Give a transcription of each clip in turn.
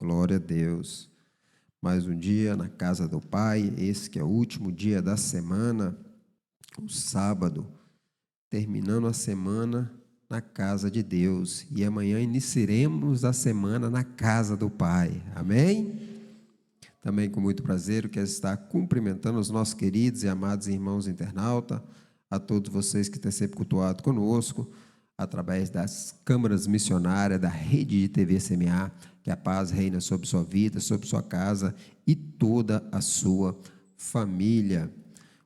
Glória a Deus. Mais um dia na casa do Pai, esse que é o último dia da semana, o sábado, terminando a semana na casa de Deus. E amanhã iniciaremos a semana na casa do Pai. Amém? Também com muito prazer, eu quero estar cumprimentando os nossos queridos e amados irmãos internautas, a todos vocês que têm sempre cultuado conosco, através das câmaras missionárias da rede de TV CMA, que a paz reina sobre sua vida, sobre sua casa e toda a sua família.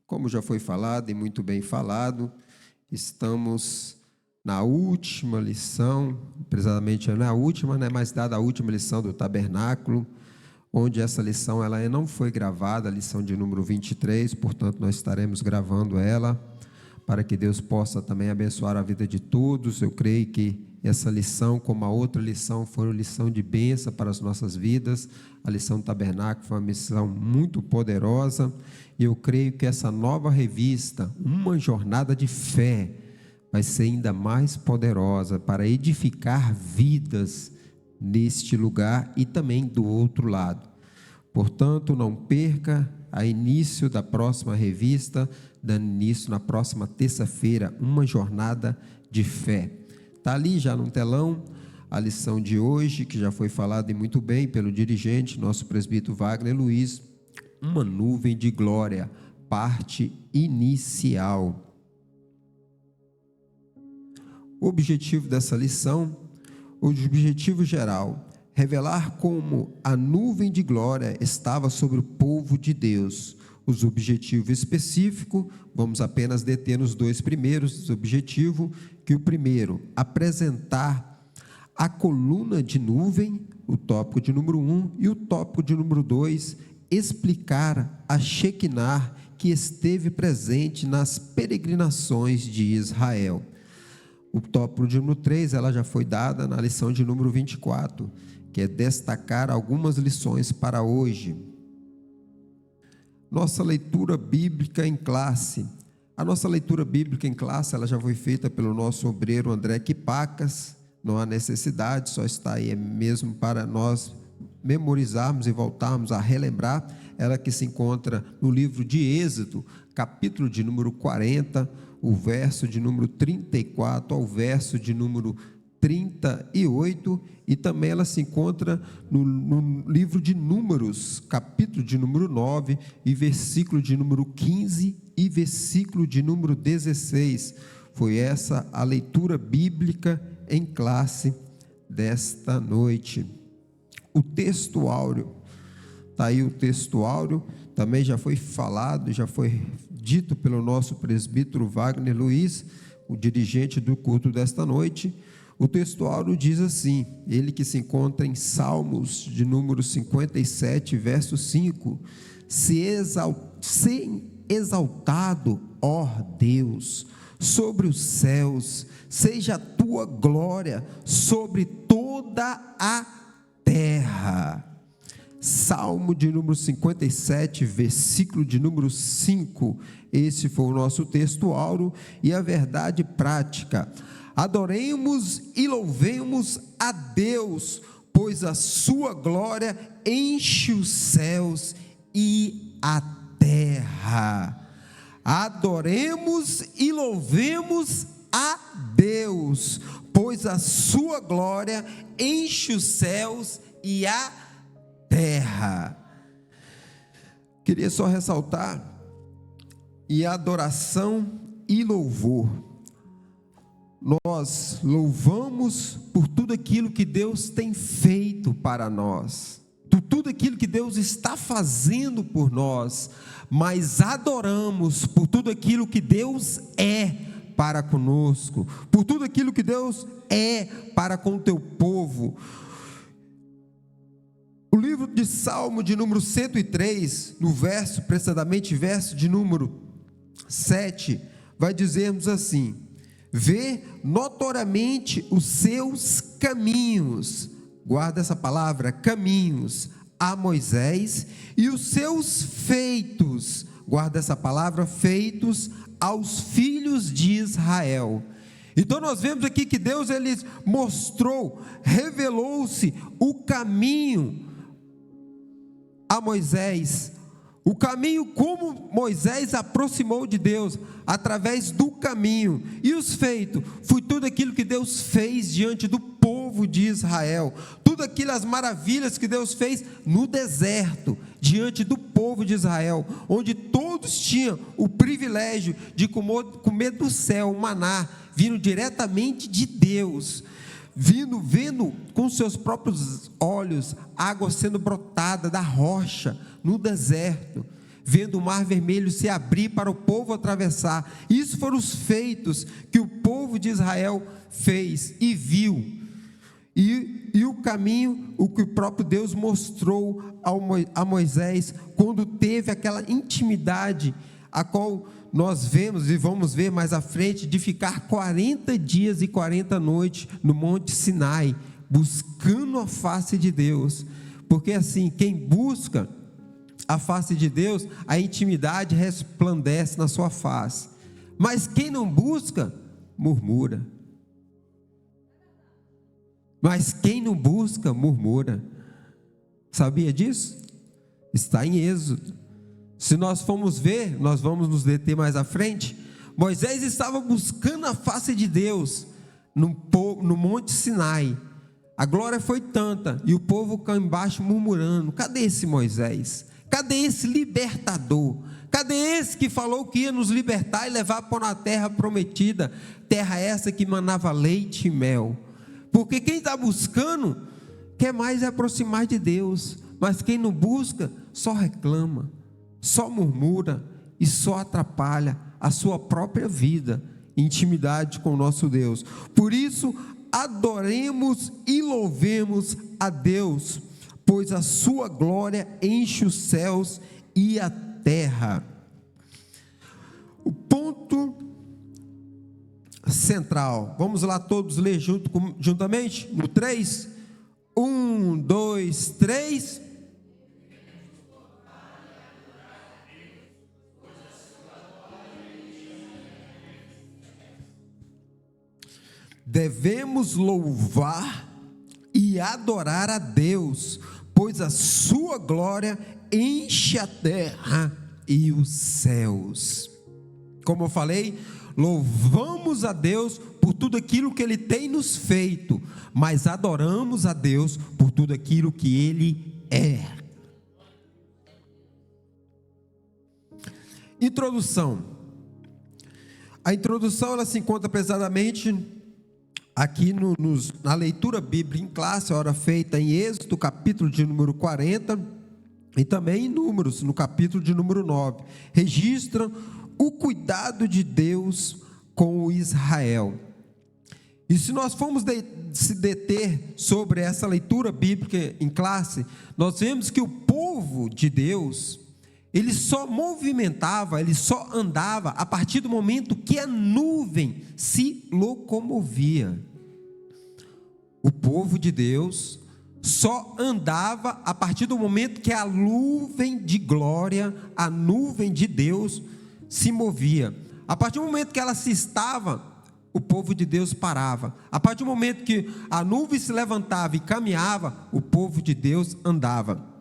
Como já foi falado e muito bem falado, estamos na última lição, precisamente não é a última, né, mas dada a última lição do tabernáculo, onde essa lição ela não foi gravada, a lição de número 23, portanto nós estaremos gravando ela, para que Deus possa também abençoar a vida de todos. Eu creio que essa lição, como a outra lição, foi uma lição de bênção para as nossas vidas. A lição do tabernáculo foi uma missão muito poderosa, e eu creio que essa nova revista, Uma Jornada de Fé, vai ser ainda mais poderosa para edificar vidas neste lugar e também do outro lado. Portanto, não perca a início da próxima revista, dando início na próxima terça-feira, Uma Jornada de Fé. Está ali já no telão a lição de hoje, que já foi falada e muito bem pelo dirigente, nosso presbítero Wagner Luiz, Uma Nuvem de Glória, parte inicial. O objetivo dessa lição, o objetivo geral, revelar como a nuvem de glória estava sobre o povo de Deus. Os objetivos específicos, vamos apenas deter nos dois primeiros objetivos, que o primeiro, apresentar a coluna de nuvem, o tópico de número 1, e o tópico de número 2, explicar a Shekinah que esteve presente nas peregrinações de Israel. O tópico de número 3, ela já foi dada na lição de número 24, que é destacar algumas lições para hoje. Nossa leitura bíblica em classe. A nossa leitura bíblica em classe, ela já foi feita pelo nosso obreiro André Quipacas, não há necessidade, só está aí mesmo para nós memorizarmos e voltarmos a relembrar, ela que se encontra no livro de Êxodo, capítulo de número 40, o verso de número 34 ao verso de número 38, e também ela se encontra no livro de Números, capítulo de número 9, e versículo de número 15 e versículo de número 16. Foi essa a leitura bíblica em classe desta noite. O texto áureo, está aí o texto áureo, também já foi falado, já foi dito pelo nosso presbítero Wagner Luiz, o dirigente do culto desta noite. O texto áureo diz assim, ele que se encontra em Salmos de número 57, verso 5, se exaltado, ó Deus, sobre os céus, seja a tua glória sobre toda a terra. Salmo de número 57, versículo de número 5, esse foi o nosso texto áureo, e a verdade prática: adoremos e louvemos a Deus, pois a sua glória enche os céus e a terra. Adoremos e louvemos a Deus, pois a sua glória enche os céus e a terra. Queria só ressaltar, e adoração e louvor. Nós louvamos por tudo aquilo que Deus tem feito para nós, por tudo aquilo que Deus está fazendo por nós, mas adoramos por tudo aquilo que Deus é para conosco, por tudo aquilo que Deus é para com o teu povo. O livro de Salmo de número 103, no verso, precisamente verso de número 7, vai dizer-nos assim: vê notoriamente os seus caminhos, guarda essa palavra, caminhos, a Moisés, e os seus feitos, guarda essa palavra, feitos aos filhos de Israel. Então nós vemos aqui que Deus ele mostrou, revelou-se o caminho a Moisés, o caminho como Moisés aproximou de Deus, através do caminho. E os feitos, foi tudo aquilo que Deus fez diante do povo de Israel, tudo aquilo, as maravilhas que Deus fez no deserto, diante do povo de Israel, onde todos tinham o privilégio de comer do céu o maná, vindo diretamente de Deus, vendo com seus próprios olhos, água sendo brotada da rocha, no deserto, vendo o mar vermelho se abrir para o povo atravessar. Isso foram os feitos que o povo de Israel fez e viu, e o caminho, o que o próprio Deus mostrou a Moisés, quando teve aquela intimidade, a qual nós vemos e vamos ver mais à frente, de ficar 40 dias e 40 noites no Monte Sinai, buscando a face de Deus, porque assim, quem busca a face de Deus, a intimidade resplandece na sua face, mas quem não busca, murmura. Mas quem não busca, murmura. Sabia disso? Está em Êxodo. Se nós formos ver, nós vamos nos deter mais à frente. Moisés estava buscando a face de Deus no Monte Sinai. A glória foi tanta, e o povo cá embaixo murmurando: cadê esse Moisés? Cadê esse libertador? Cadê esse que falou que ia nos libertar e levar para uma terra prometida, terra essa que manava leite e mel? Porque quem está buscando quer mais se aproximar de Deus, mas quem não busca só reclama, só murmura e só atrapalha a sua própria vida, intimidade com o nosso Deus. Por isso, adoremos e louvemos a Deus, pois a sua glória enche os céus e a terra. O ponto central, vamos lá todos ler juntamente, no 3, 1, 2, 3. Devemos louvar e adorar a Deus, pois a sua glória enche a terra e os céus. Como eu falei, louvamos a Deus por tudo aquilo que Ele tem nos feito, mas adoramos a Deus por tudo aquilo que Ele é. Introdução. A introdução ela se encontra pesadamente aqui na leitura bíblica em classe, a hora feita em Êxodo, capítulo de número 40, e também em Números, no capítulo de número 9, registram o cuidado de Deus com o Israel. E se nós formos se deter sobre essa leitura bíblica em classe, nós vemos que o povo de Deus, ele só movimentava, ele só andava a partir do momento que a nuvem se locomovia. O povo de Deus só andava a partir do momento que a nuvem de glória, a nuvem de Deus se movia. A partir do momento que ela se estava, o povo de Deus parava. A partir do momento que a nuvem se levantava e caminhava, o povo de Deus andava.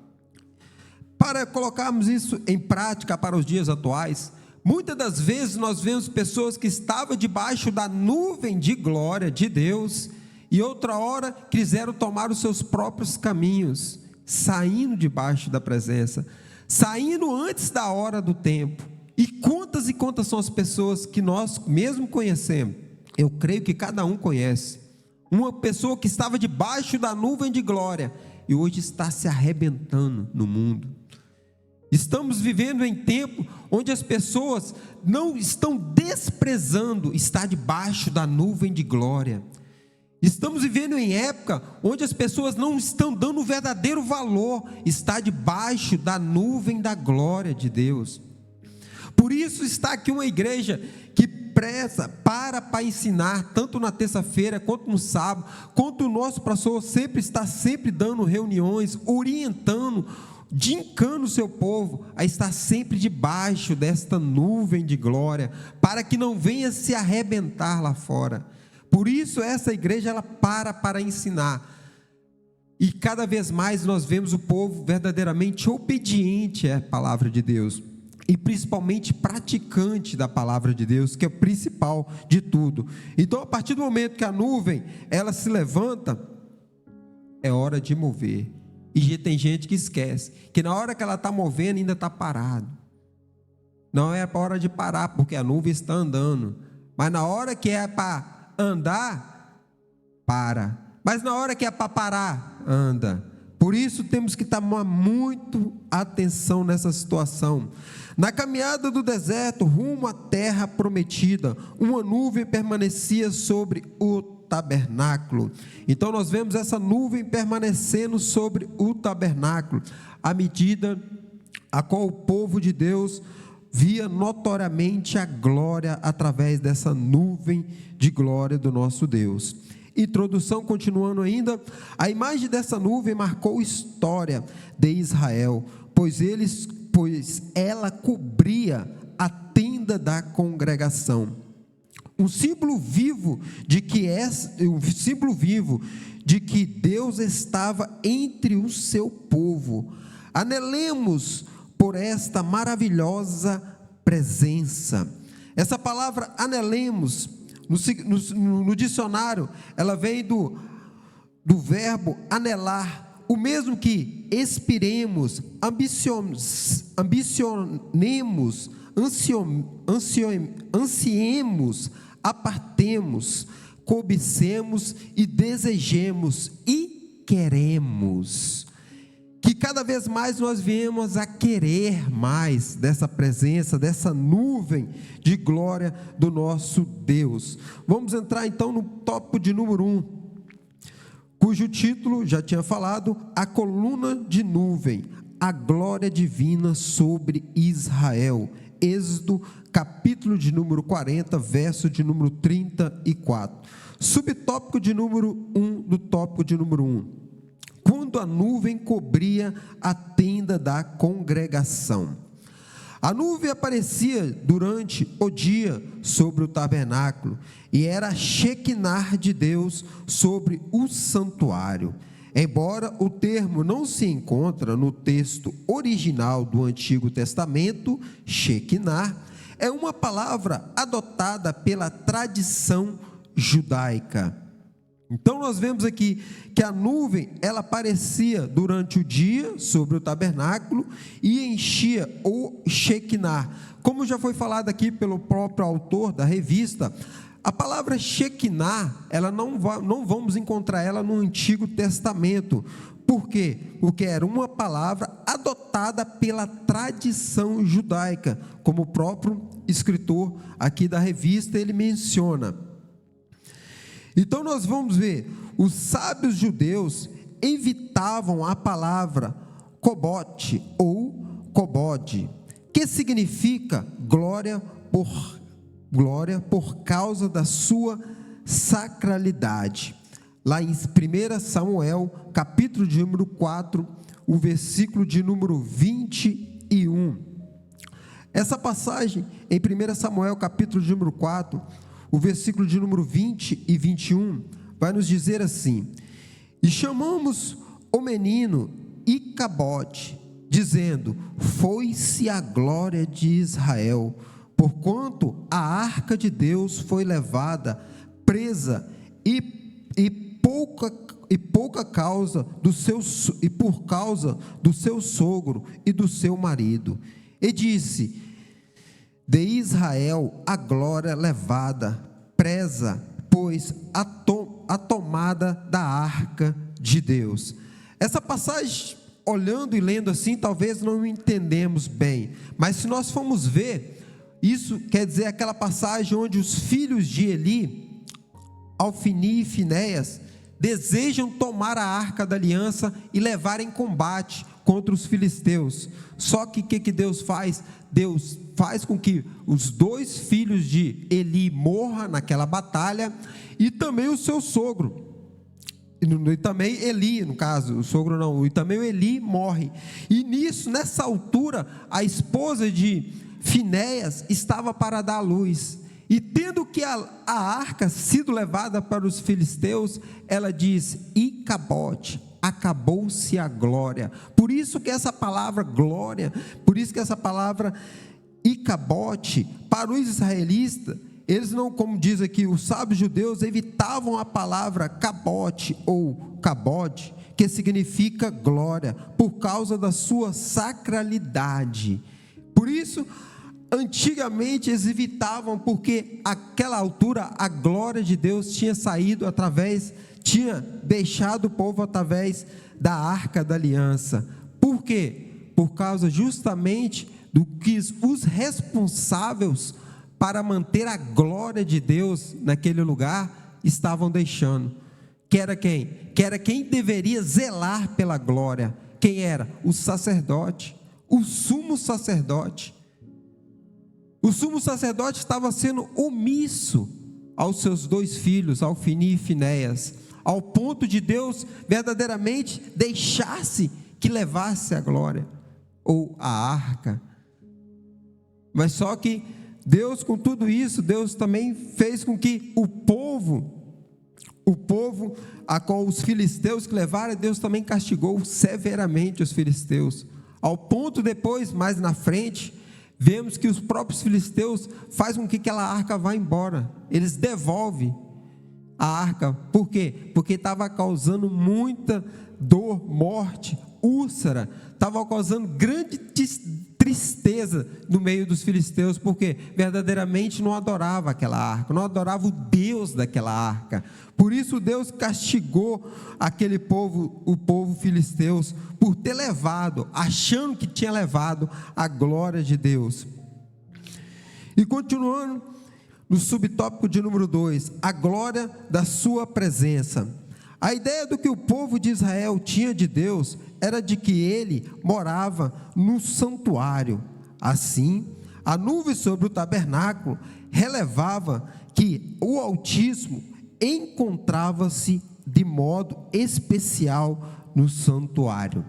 Para colocarmos isso em prática para os dias atuais, muitas das vezes nós vemos pessoas que estavam debaixo da nuvem de glória de Deus, e outra hora quiseram tomar os seus próprios caminhos, saindo debaixo da presença, saindo antes da hora do tempo. E quantas são as pessoas que nós mesmo conhecemos? Eu creio que cada um conhece. Uma pessoa que estava debaixo da nuvem de glória e hoje está se arrebentando no mundo. Estamos vivendo em tempo onde as pessoas não estão desprezando estar debaixo da nuvem de glória. Estamos vivendo em época onde as pessoas não estão dando o verdadeiro valor, está debaixo da nuvem da glória de Deus. Por isso está aqui uma igreja que preza para ensinar, tanto na terça-feira, quanto no sábado, quanto o nosso pastor está sempre dando reuniões, orientando, dincando o seu povo a estar sempre debaixo desta nuvem de glória, para que não venha se arrebentar lá fora. Por isso essa igreja ela para ensinar. E cada vez mais nós vemos o povo verdadeiramente obediente à palavra de Deus. E principalmente praticante da palavra de Deus, que é o principal de tudo. Então, a partir do momento que a nuvem ela se levanta, é hora de mover. E tem gente que esquece que na hora que ela está movendo ainda está parado. Não é hora de parar porque a nuvem está andando. Mas na hora que é para andar, para. Mas na hora que é para parar, anda. Por isso temos que tomar muito atenção nessa situação. Na caminhada do deserto rumo à terra prometida, uma nuvem permanecia sobre o tabernáculo. Então nós vemos essa nuvem permanecendo sobre o tabernáculo, à medida a qual o povo de Deus via notoriamente a glória através dessa nuvem de glória do nosso Deus. Introdução, continuando ainda, a imagem dessa nuvem marcou a história de Israel, pois ela cobria a tenda da congregação. Um símbolo vivo de que Deus estava entre o seu povo. Anelemos por esta maravilhosa presença. Essa palavra anelemos no dicionário, ela vem do verbo anelar, o mesmo que expiremos, ambicionemos, ansiemos, apartemos, cobicemos e desejemos e queremos. Que cada vez mais nós viemos a querer mais dessa presença, dessa nuvem de glória do nosso Deus. Vamos entrar então no tópico de número 1, cujo título, já tinha falado, a coluna de nuvem, a glória divina sobre Israel. Êxodo, capítulo de número 40, verso de número 34. Subtópico de número 1 do tópico de número 1. Quando a nuvem cobria a tenda da congregação. A nuvem aparecia durante o dia sobre o tabernáculo e era a Shekinah de Deus sobre o santuário. Embora o termo não se encontra no texto original do Antigo Testamento, Shekinah é uma palavra adotada pela tradição judaica. Então nós vemos aqui que a nuvem ela aparecia durante o dia sobre o tabernáculo e enchia o Shekinah. Como já foi falado aqui pelo próprio autor da revista, a palavra Shekinah, ela não vamos encontrar ela no Antigo Testamento. Por quê? Porque era uma palavra adotada pela tradição judaica, como o próprio escritor aqui da revista ele menciona. Então nós vamos ver, os sábios judeus evitavam a palavra kobote ou kobod, que significa glória por causa da sua sacralidade. Lá em 1 Samuel, capítulo de número 4, o versículo de número 21. Essa passagem em 1 Samuel, capítulo de número 4, o versículo de número 20 e 21, vai nos dizer assim: e chamamos o menino Icabote, dizendo, foi-se a glória de Israel, porquanto a arca de Deus foi levada, presa, e por causa do seu sogro e do seu marido. E disse, de Israel a glória levada, presa, pois a tomada da arca de Deus. Essa passagem, olhando e lendo assim, talvez não entendemos bem, mas se nós formos ver, isso quer dizer aquela passagem onde os filhos de Eli, Ofni e Finéias, desejam tomar a arca da aliança e levar em combate contra os filisteus. Só que o que Deus faz? Deus faz com que os dois filhos de Eli morram naquela batalha, e também o seu sogro, e também Eli, no caso, o sogro não, e também o Eli morre. E nessa altura, a esposa de Finéias estava para dar à luz, E tendo que a arca sido levada para os filisteus, ela diz: Icabote, acabou-se a glória. Por isso que essa palavra glória, por isso que essa palavra Icabote, para os israelitas, eles não, como diz aqui, os sábios judeus evitavam a palavra cabote ou cabode, que significa glória, por causa da sua sacralidade. Por isso, antigamente eles evitavam, porque àquela altura a glória de Deus tinha saído tinha deixado o povo através da arca da aliança. Por quê? Por causa justamente do que os responsáveis para manter a glória de Deus naquele lugar estavam deixando. Que era quem? Que era quem deveria zelar pela glória. Quem era? O sacerdote, o sumo sacerdote. O sumo sacerdote estava sendo omisso aos seus 2 filhos, Ofni e Finéias, ao ponto de Deus verdadeiramente deixasse que levasse a glória, ou a arca. Mas só que Deus, com tudo isso, Deus também fez com que o povo a qual os filisteus que levaram, Deus também castigou severamente os filisteus, ao ponto depois, mais na frente, vemos que os próprios filisteus fazem com que aquela arca vá embora, eles devolvem a arca. Por quê? Porque estava causando muita dor, morte, úlcera, estava causando grande tristeza no meio dos filisteus, porque verdadeiramente não adorava aquela arca, não adorava o Deus daquela arca. Por isso Deus castigou aquele povo, o povo filisteus, por ter levado, achando que tinha levado a glória de Deus. E continuando no subtópico de número 2, a glória da sua presença. A ideia do que o povo de Israel tinha de Deus era de que ele morava no santuário. Assim, a nuvem sobre o tabernáculo relevava que o Altíssimo encontrava-se de modo especial no santuário.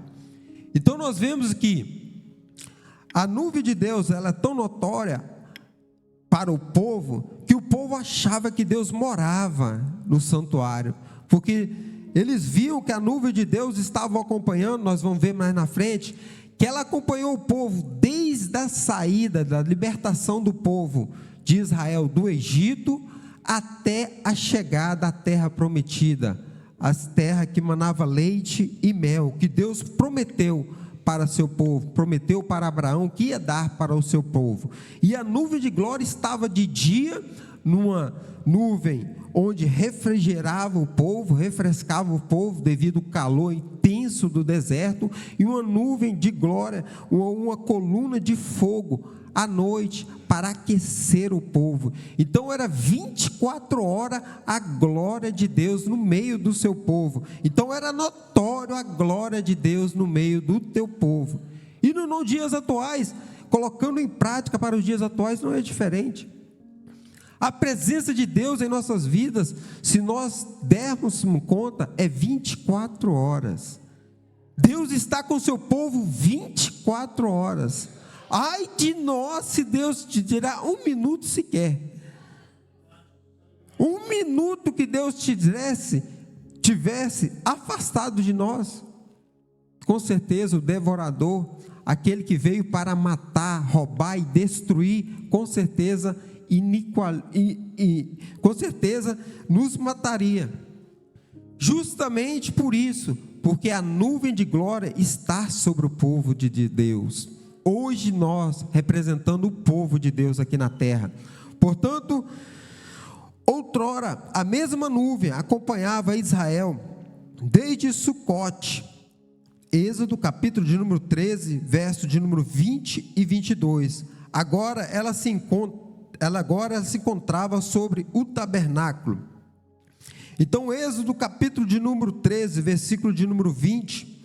Então nós vemos que a nuvem de Deus, ela é tão notória para o povo, que o povo achava que Deus morava no santuário, porque eles viam que a nuvem de Deus estava acompanhando. Nós vamos ver mais na frente, que ela acompanhou o povo desde a saída, da libertação do povo de Israel do Egito, até a chegada à terra prometida, a terra que manava leite e mel, que Deus prometeu para seu povo, prometeu para Abraão que ia dar para o seu povo. E a nuvem de glória estava de dia, numa nuvem onde refrigerava o povo, refrescava o povo devido ao calor intenso do deserto, e uma nuvem de glória, uma coluna de fogo à noite para aquecer o povo. Então era 24 horas a glória de Deus no meio do seu povo. Então era notório a glória de Deus no meio do teu povo. E nos dias atuais, colocando em prática para os dias atuais, não é diferente. A presença de Deus em nossas vidas, se nós dermos conta, é 24 horas. Deus está com o seu povo 24 horas. Ai de nós se Deus te tirar 1 minuto sequer. 1 minuto que Deus tivesse afastado de nós. Com certeza o devorador, aquele que veio para matar, roubar e destruir, com certeza com certeza nos mataria. Justamente por isso, porque a nuvem de glória está sobre o povo de Deus. Hoje nós, representando o povo de Deus aqui na terra. Portanto, outrora, a mesma nuvem acompanhava Israel desde Sucote. Êxodo capítulo de número 13, verso de número 20 e 22. Agora ela se encontrava sobre o tabernáculo. Então, Êxodo capítulo de número 13, versículo de número 20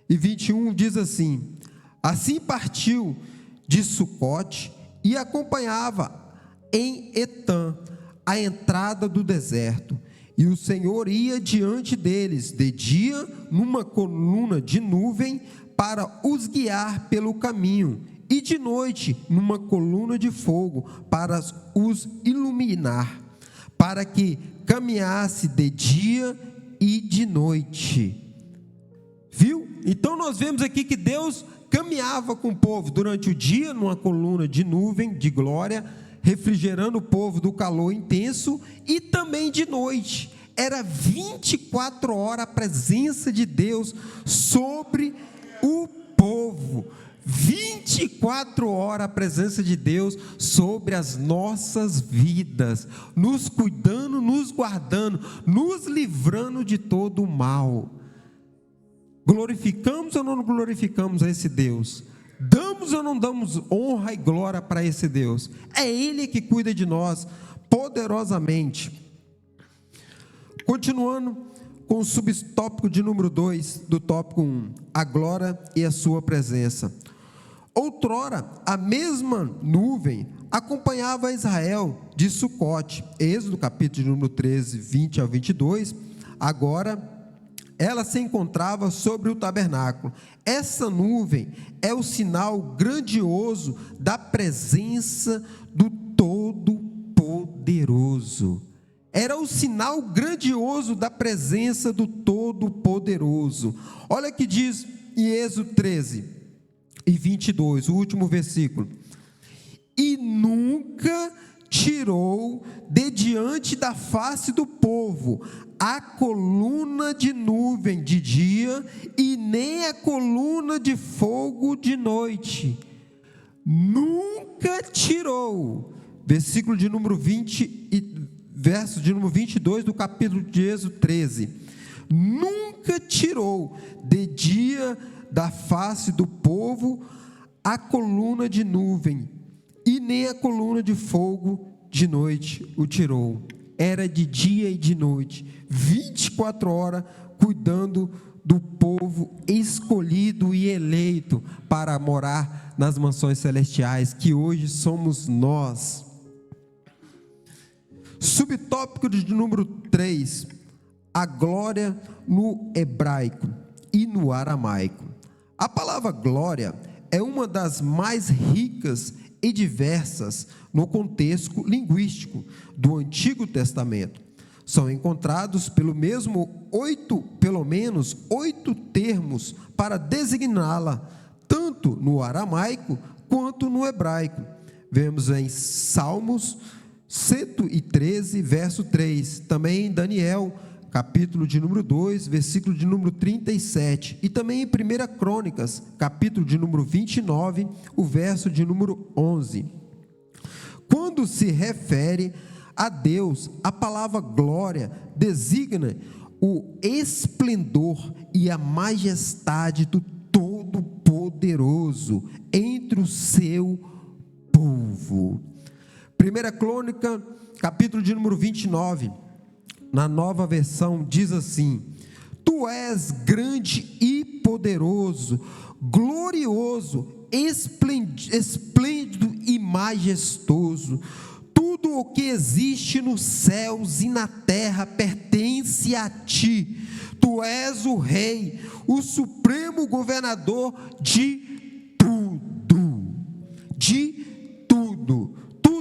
e 21 diz assim: assim partiu de Sucote e acompanhava em Etã a entrada do deserto, e o Senhor ia diante deles de dia numa coluna de nuvem para os guiar pelo caminho, e de noite numa coluna de fogo para os iluminar, para que caminhasse de dia e de noite. Viu? Então nós vemos aqui que Deus caminhava com o povo durante o dia numa coluna de nuvem de glória, refrigerando o povo do calor intenso, e também de noite. Era 24 horas a presença de Deus sobre o povo. 24 horas a presença de Deus sobre as nossas vidas, nos cuidando, nos guardando, nos livrando de todo o mal. Glorificamos ou não glorificamos a esse Deus? Damos ou não damos honra e glória para esse Deus? É Ele que cuida de nós poderosamente. Continuando com o subtópico de número 2 do tópico 1, a glória e a sua presença. Outrora, a mesma nuvem acompanhava Israel de Sucote, Êxodo capítulo de número 13, 20 ao 22, agora ela se encontrava sobre o tabernáculo. Essa nuvem é o sinal grandioso da presença do Todo-Poderoso. Era o sinal grandioso da presença do Todo-Poderoso. Olha o que diz em Êxodo 13 e 22, o último versículo. E nunca tirou de diante da face do povo a coluna de nuvem de dia e nem a coluna de fogo de noite. Nunca tirou. Versículo de número 20 e verso de número 22 do capítulo de Êxodo 13. Nunca tirou de dia da face do povo a coluna de nuvem e nem a coluna de fogo de noite o tirou. Era de dia e de noite, 24 horas, cuidando do povo escolhido e eleito para morar nas mansões celestiais, que hoje somos nós. Subtópico de número 3, a glória no hebraico e no aramaico. A palavra glória é uma das mais ricas e diversas no contexto linguístico do Antigo Testamento. São encontrados pelo menos oito termos para designá-la, tanto no aramaico quanto no hebraico. Vemos em Salmos 113, verso 3, também em Daniel, capítulo de número 2, versículo de número 37, e também em 1 Crônicas, capítulo de número 29, o verso de número 11. Quando se refere a Deus, a palavra glória designa o esplendor e a majestade do Todo-Poderoso entre o seu povo. 1 Crônica, capítulo de número 29, na nova versão, diz assim: Tu és grande e poderoso, glorioso, esplêndido e majestoso. Tudo o que existe nos céus e na terra pertence a ti. Tu és o Rei, o supremo governador de tudo. De tudo.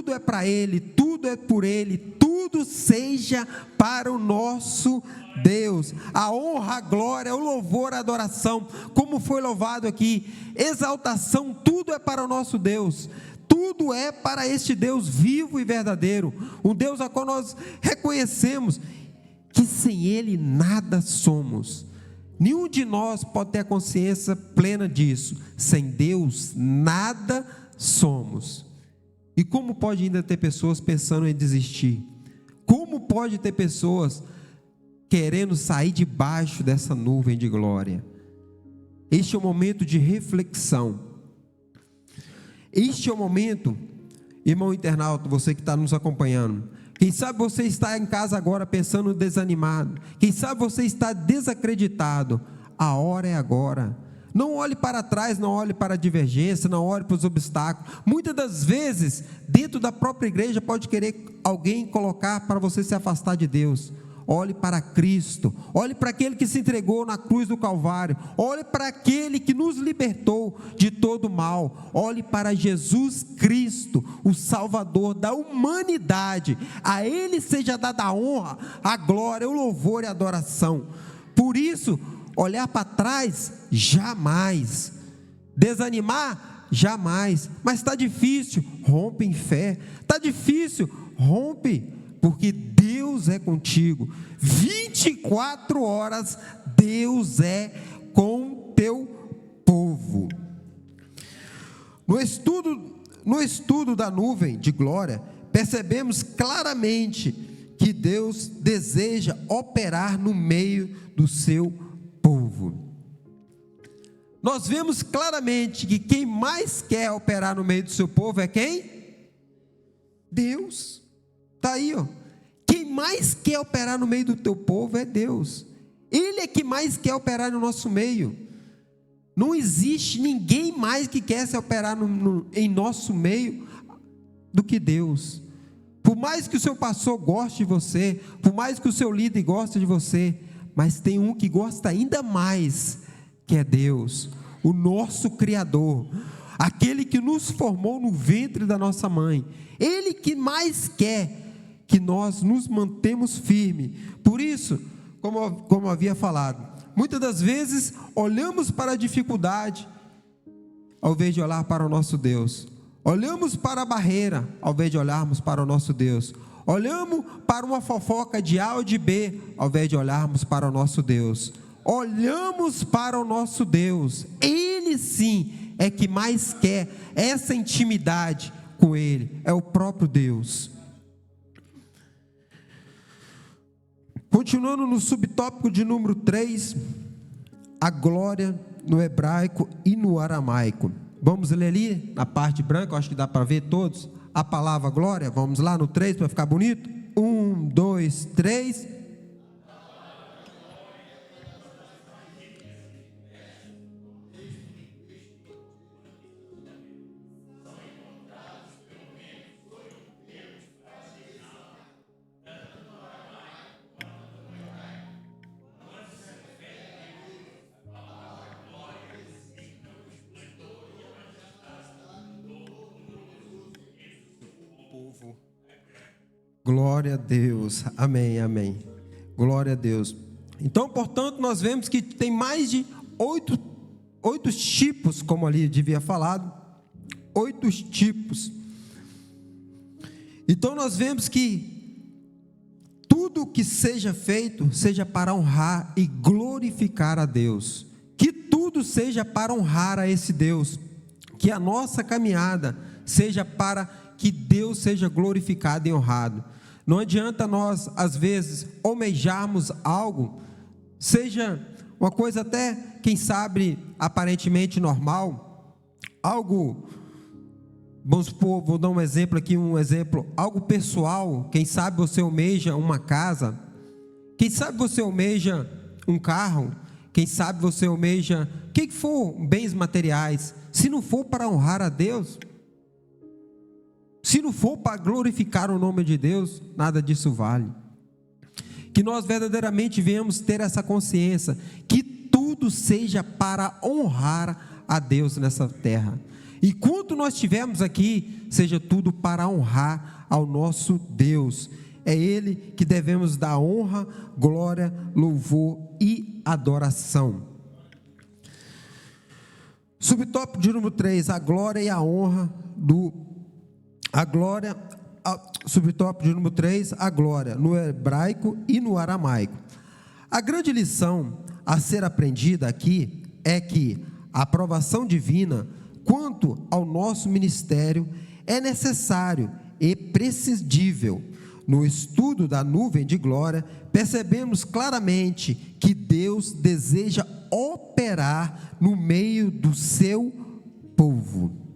Tudo é para Ele, tudo é por Ele, tudo seja para o nosso Deus. A honra, a glória, o louvor, a adoração, como foi louvado aqui, exaltação, tudo é para o nosso Deus. Tudo é para este Deus vivo e verdadeiro, um Deus a qual nós reconhecemos que sem Ele nada somos. Nenhum de nós pode ter a consciência plena disso. Sem Deus nada somos. E como pode ainda ter pessoas pensando em desistir? Como pode ter pessoas querendo sair debaixo dessa nuvem de glória? Este é o momento de reflexão. Este é o momento, irmão internauta, você que está nos acompanhando. Quem sabe você está em casa agora pensando desanimado. Quem sabe você está desacreditado. A hora é agora. Não olhe para trás, não olhe para a divergência, não olhe para os obstáculos. Muitas das vezes, dentro da própria igreja, pode querer alguém colocar para você se afastar de Deus. olhe para Cristo, olhe para aquele que se entregou na cruz do Calvário, olhe para aquele que nos libertou de todo mal, olhe para Jesus Cristo, o Salvador da humanidade. A Ele seja dada a honra, a glória, o louvor e a adoração. Por isso, olhar para trás, jamais. Desanimar, jamais. Mas está difícil, rompe em fé. Está difícil, rompe, porque Deus é contigo. 24 horas, Deus é com teu povo. No estudo da nuvem de glória, percebemos claramente que Deus deseja operar no meio do seu povo. Nós vemos claramente que quem mais quer operar no meio do seu povo é quem? Deus. Está aí, ó. Quem mais quer operar no meio do teu povo é Deus. Ele é que mais quer operar no nosso meio. Não existe ninguém mais que quer se operar em nosso meio do que Deus. Por mais que o seu pastor goste de você, por mais que o seu líder goste de você, mas tem um que gosta ainda mais, que é Deus, o nosso Criador, aquele que nos formou no ventre da nossa mãe. Ele que mais quer que nós nos mantemos firmes. Por isso, como havia falado, muitas das vezes olhamos para a dificuldade ao invés de olhar para o nosso Deus. Olhamos para a barreira ao invés de olharmos para o nosso Deus. Olhamos para uma fofoca de A ou de B ao invés de olharmos para o nosso Deus. Olhamos para o nosso Deus. Ele sim é que mais quer essa intimidade com Ele. É o próprio Deus. Continuando no subtópico de número 3, a glória no hebraico e no aramaico. Vamos ler ali na parte branca, eu acho que dá para ver todos, a palavra glória. Vamos lá no 3 para ficar bonito. 1, 2, 3. Glória a Deus, amém, amém, glória a Deus. Então, portanto, nós vemos que tem mais de 8 tipos, como ali devia falado, 8 tipos. Então, nós vemos que tudo que seja feito, seja para honrar e glorificar a Deus, que tudo seja para honrar a esse Deus, que a nossa caminhada seja para que Deus seja glorificado e honrado. Não adianta nós, às vezes, almejarmos algo, seja uma coisa até, quem sabe, aparentemente normal, algo, vamos supor, vou dar um exemplo aqui, algo pessoal. Quem sabe você almeja uma casa, quem sabe você almeja um carro, quem sabe você almeja, o que for, bens materiais, se não for para honrar a Deus, se não for para glorificar o nome de Deus, nada disso vale. Que nós verdadeiramente venhamos ter essa consciência, que tudo seja para honrar a Deus nessa terra. E quando nós estivermos aqui, seja tudo para honrar ao nosso Deus. É Ele que devemos dar honra, glória, louvor e adoração. Subtópico de número 3, a glória e a honra subtópico de número 3, a glória no hebraico e no aramaico. A grande lição a ser aprendida aqui é que a aprovação divina quanto ao nosso ministério é necessário e prescindível. No estudo da nuvem de glória, percebemos claramente que Deus deseja operar no meio do seu povo.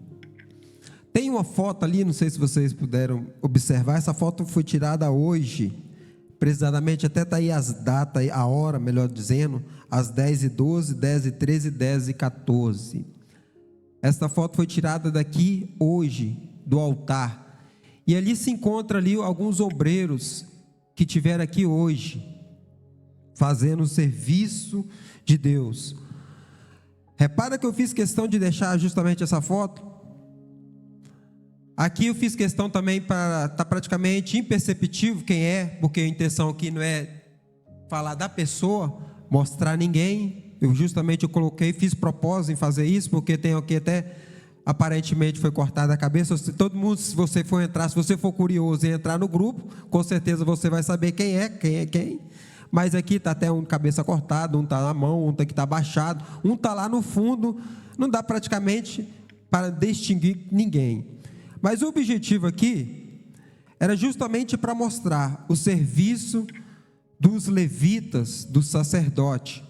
Tem uma foto ali, não sei se vocês puderam observar, essa foto foi tirada hoje, precisamente, até está aí as datas, a hora, melhor dizendo, às 10h12, 10h13, 10h14. Esta foto foi tirada daqui hoje, do altar, e ali se encontra ali alguns obreiros que tiveram aqui hoje, fazendo o serviço de Deus. Repara que eu fiz questão de deixar justamente essa foto. Aqui eu fiz questão também para estar praticamente imperceptível quem é, porque a intenção aqui não é falar da pessoa, mostrar ninguém. Eu coloquei, fiz propósito em fazer isso, porque tem aqui até aparentemente foi cortada a cabeça. Todo mundo, se você for entrar, se você for curioso e entrar no grupo, com certeza você vai saber quem é quem. Mas aqui está até um cabeça cortada, um está na mão, um aqui está abaixado, um está lá no fundo, não dá praticamente para distinguir ninguém. Mas o objetivo aqui era justamente para mostrar o serviço dos levitas, do sacerdote.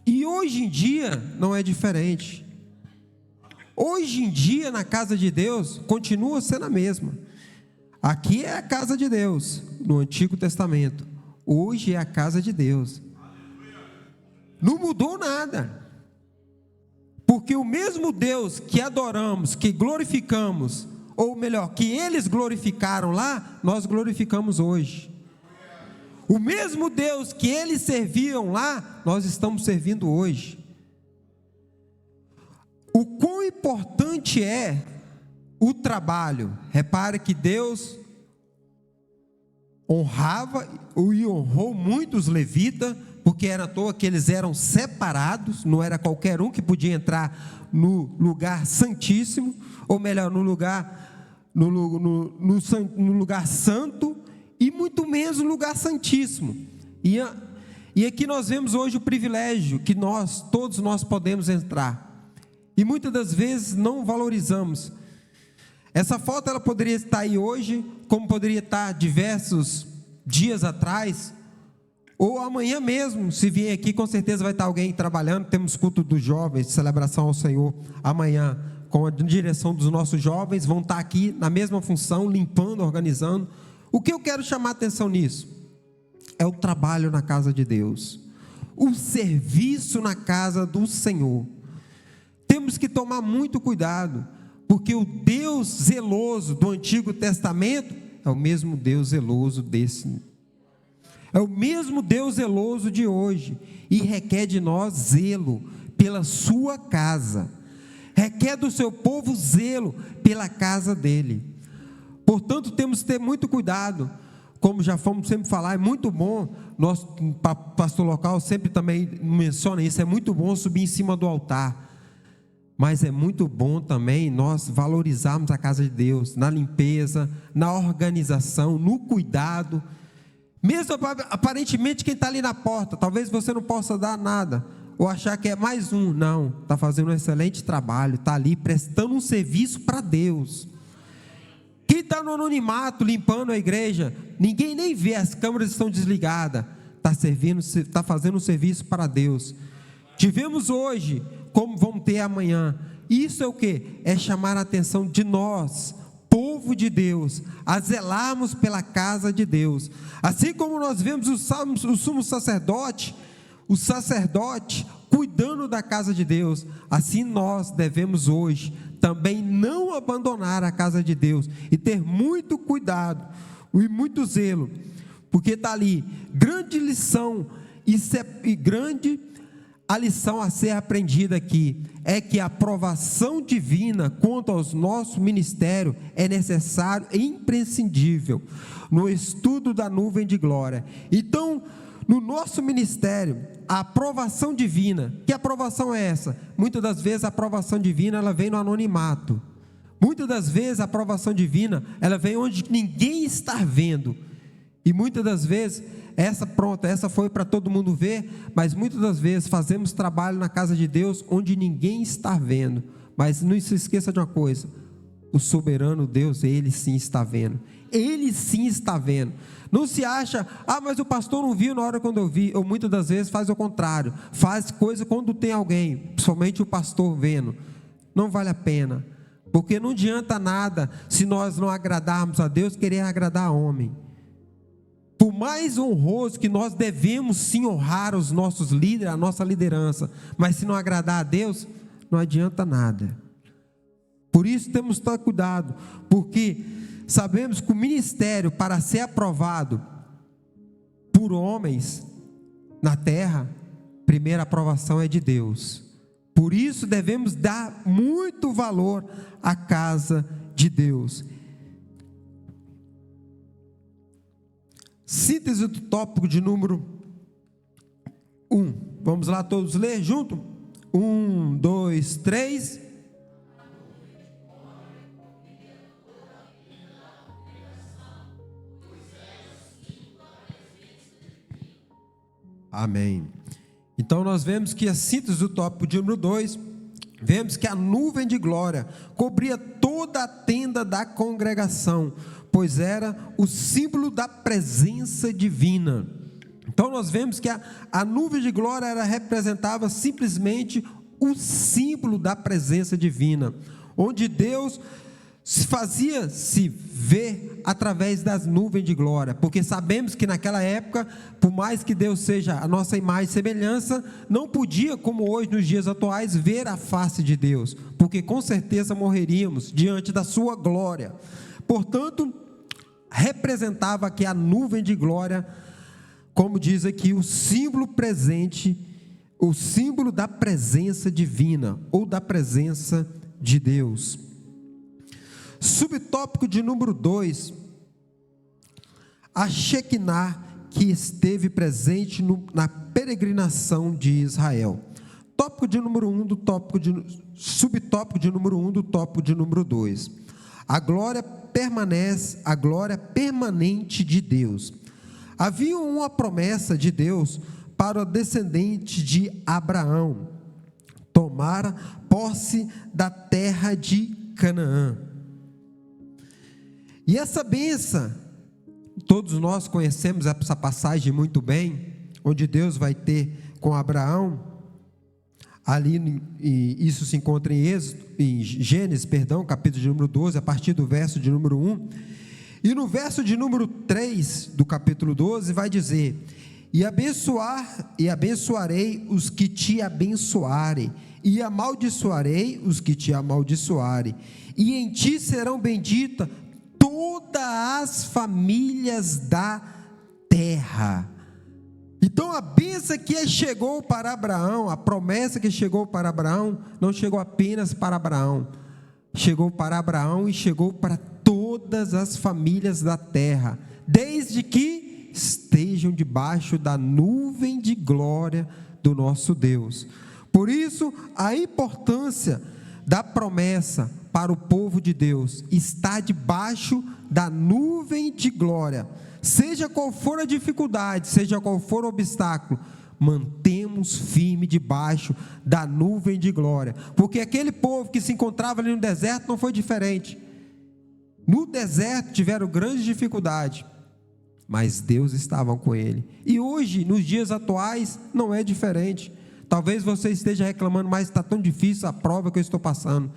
E hoje em dia não é diferente. Hoje em dia na casa de Deus continua sendo a mesma. Aqui é a casa de Deus, no Antigo Testamento. Hoje é a casa de Deus. Não mudou nada. Porque o mesmo Deus que adoramos, que glorificamos, ou melhor, que eles glorificaram lá, nós glorificamos hoje. O mesmo Deus que eles serviam lá, nós estamos servindo hoje. O quão importante é o trabalho. Repare que Deus honrava e honrou muito os levitas, porque era à toa que eles eram separados, não era qualquer um que podia entrar no lugar santíssimo, ou melhor, no lugar santo, e muito menos no lugar santíssimo. E aqui nós vemos hoje o privilégio que todos nós podemos entrar, e muitas das vezes não valorizamos. Essa foto ela poderia estar aí hoje, como poderia estar diversos dias atrás, ou amanhã mesmo. Se vier aqui, com certeza vai estar alguém trabalhando. Temos culto dos jovens, celebração ao Senhor amanhã, com a direção dos nossos jovens, vão estar aqui na mesma função, limpando, organizando. O que eu quero chamar a atenção nisso? É o trabalho na casa de Deus, o serviço na casa do Senhor. Temos que tomar muito cuidado, porque o Deus zeloso do Antigo Testamento é o mesmo Deus zeloso é o mesmo Deus zeloso de hoje, e requer de nós zelo pela sua casa, requer do seu povo zelo pela casa dele. Portanto, temos que ter muito cuidado, como já fomos sempre falar. É muito bom, nosso pastor local sempre também menciona isso, é muito bom subir em cima do altar, mas é muito bom também nós valorizarmos a casa de Deus, na limpeza, na organização, no cuidado. Mesmo aparentemente quem está ali na porta, talvez você não possa dar nada, ou achar que é mais um. Não, está fazendo um excelente trabalho, está ali prestando um serviço para Deus. Quem está no anonimato, limpando a igreja, ninguém nem vê, as câmeras estão desligadas, está fazendo um serviço para Deus. Tivemos hoje, como vamos ter amanhã. Isso é o que? É chamar a atenção de nós, povo de Deus, a zelarmos pela casa de Deus. Assim como nós vemos o sumo sacerdote, o sacerdote cuidando da casa de Deus, assim nós devemos hoje também não abandonar a casa de Deus, e ter muito cuidado e muito zelo, porque está ali grande lição, e grande a lição a ser aprendida aqui, é que a aprovação divina quanto aos nossos ministérios é necessário e imprescindível no estudo da nuvem de glória. Então, no nosso ministério, a aprovação divina, que aprovação é essa? Muitas das vezes a aprovação divina ela vem no anonimato, muitas das vezes a aprovação divina ela vem onde ninguém está vendo, e muitas das vezes essa foi para todo mundo ver, mas muitas das vezes fazemos trabalho na casa de Deus onde ninguém está vendo. Mas não se esqueça de uma coisa: o soberano Deus, Ele sim está vendo, Ele sim está vendo. Não se acha, mas o pastor não viu na hora quando eu vi, ou muitas das vezes faz o contrário, faz coisa quando tem alguém, principalmente o pastor vendo. Não vale a pena, porque não adianta nada se nós não agradarmos a Deus, querer agradar a homem. Por mais honroso que nós devemos sim honrar os nossos líderes, a nossa liderança, mas se não agradar a Deus, não adianta nada. Por isso temos que ter cuidado, porque sabemos que o ministério, para ser aprovado por homens, na terra, primeira aprovação é de Deus. Por isso devemos dar muito valor à casa de Deus. Síntese do tópico de número 1. Vamos lá todos ler junto? 1, 2, 3. Amém. Então nós vemos que a síntese do tópico de número 2, vemos que a nuvem de glória cobria toda a tenda da congregação, pois era o símbolo da presença divina. Então nós vemos que a nuvem de glória representava simplesmente o símbolo da presença divina, onde Deus se fazia-se ver através das nuvens de glória, porque sabemos que naquela época, por mais que Deus seja a nossa imagem e semelhança, não podia, como hoje nos dias atuais, ver a face de Deus, porque com certeza morreríamos diante da sua glória. Portanto, representava aqui a nuvem de glória, como diz aqui, o símbolo presente, o símbolo da presença divina, ou da presença de Deus. Subtópico de número 2, a Shekinah que esteve presente na peregrinação de Israel. Tópico de número 1 subtópico de número 1 do tópico de número 2. A glória permanente de Deus. Havia uma promessa de Deus para o descendente de Abraão, tomar posse da terra de Canaã. E essa bênção, todos nós conhecemos essa passagem muito bem, onde Deus vai ter com Abraão, ali, isso se encontra em Gênesis, capítulo de número 12, a partir do verso de número 1, e no verso de número 3 do capítulo 12 vai dizer: e abençoarei os que te abençoarem, e amaldiçoarei os que te amaldiçoarem, e em ti serão benditas todas as famílias da terra. Então a bênção que chegou para Abraão, a promessa que chegou para Abraão, não chegou apenas para Abraão, chegou para Abraão e chegou para todas as famílias da terra, desde que estejam debaixo da nuvem de glória do nosso Deus. Por isso, a importância da promessa para o povo de Deus está debaixo da nuvem de glória. Seja qual for a dificuldade, seja qual for o obstáculo, mantemos firme debaixo da nuvem de glória, porque aquele povo que se encontrava ali no deserto não foi diferente. No deserto tiveram grandes dificuldades, mas Deus estava com ele. E hoje, nos dias atuais, não é diferente. Talvez você esteja reclamando, mas está tão difícil a prova que eu estou passando.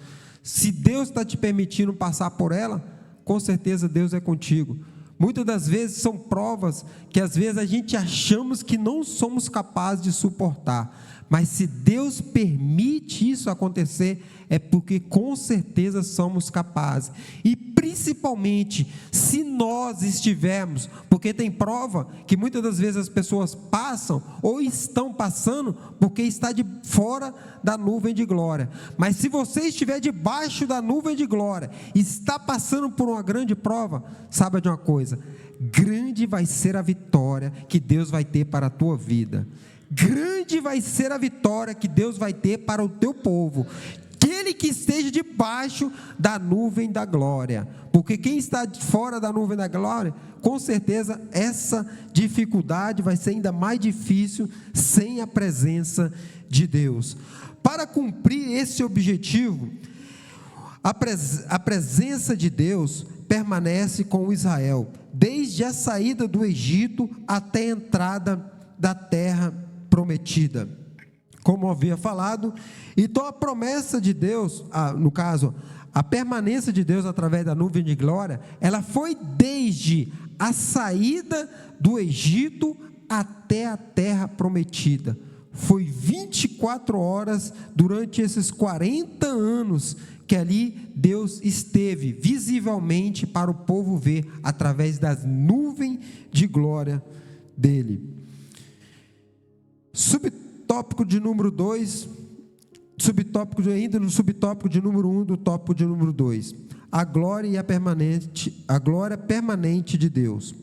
Se Deus está te permitindo passar por ela, com certeza Deus é contigo. Muitas das vezes são provas que às vezes a gente achamos que não somos capazes de suportar, mas se Deus permite isso acontecer, é porque com certeza somos capazes. E principalmente se nós estivermos, porque tem prova que muitas das vezes as pessoas passam ou estão passando porque está de fora da nuvem de glória. Mas se você estiver debaixo da nuvem de glória, está passando por uma grande prova, saiba de uma coisa: grande vai ser a vitória que Deus vai ter para a tua vida. Grande vai ser a vitória que Deus vai ter para o teu povo, aquele que esteja debaixo da nuvem da glória, porque quem está fora da nuvem da glória, com certeza essa dificuldade vai ser ainda mais difícil sem a presença de Deus. Para cumprir esse objetivo, a presença de Deus permanece com Israel, desde a saída do Egito até a entrada da terra prometida, como havia falado. Então a promessa de Deus, no caso, a permanência de Deus através da nuvem de glória, ela foi desde a saída do Egito até a terra prometida. Foi 24 horas durante esses 40 anos que ali Deus esteve visivelmente para o povo ver, através das nuvens de glória dele. Subtópico de número 2, ainda no subtópico de número 1 do tópico de número 2. A glória permanente de Deus.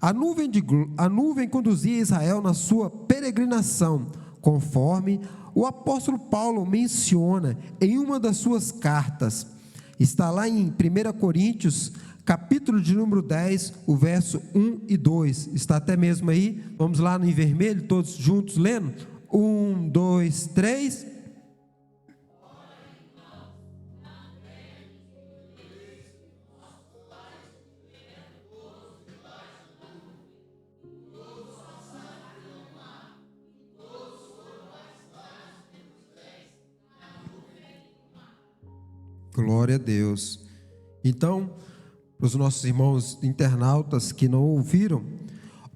A nuvem conduzia Israel na sua peregrinação, conforme o apóstolo Paulo menciona em uma das suas cartas. Está lá em 1 Coríntios, capítulo de número 10, o verso 1 e 2. Está até mesmo aí. Vamos lá no em vermelho, todos juntos lendo. 1, 2, 3. Glória a Deus. Então, para os nossos irmãos internautas que não ouviram,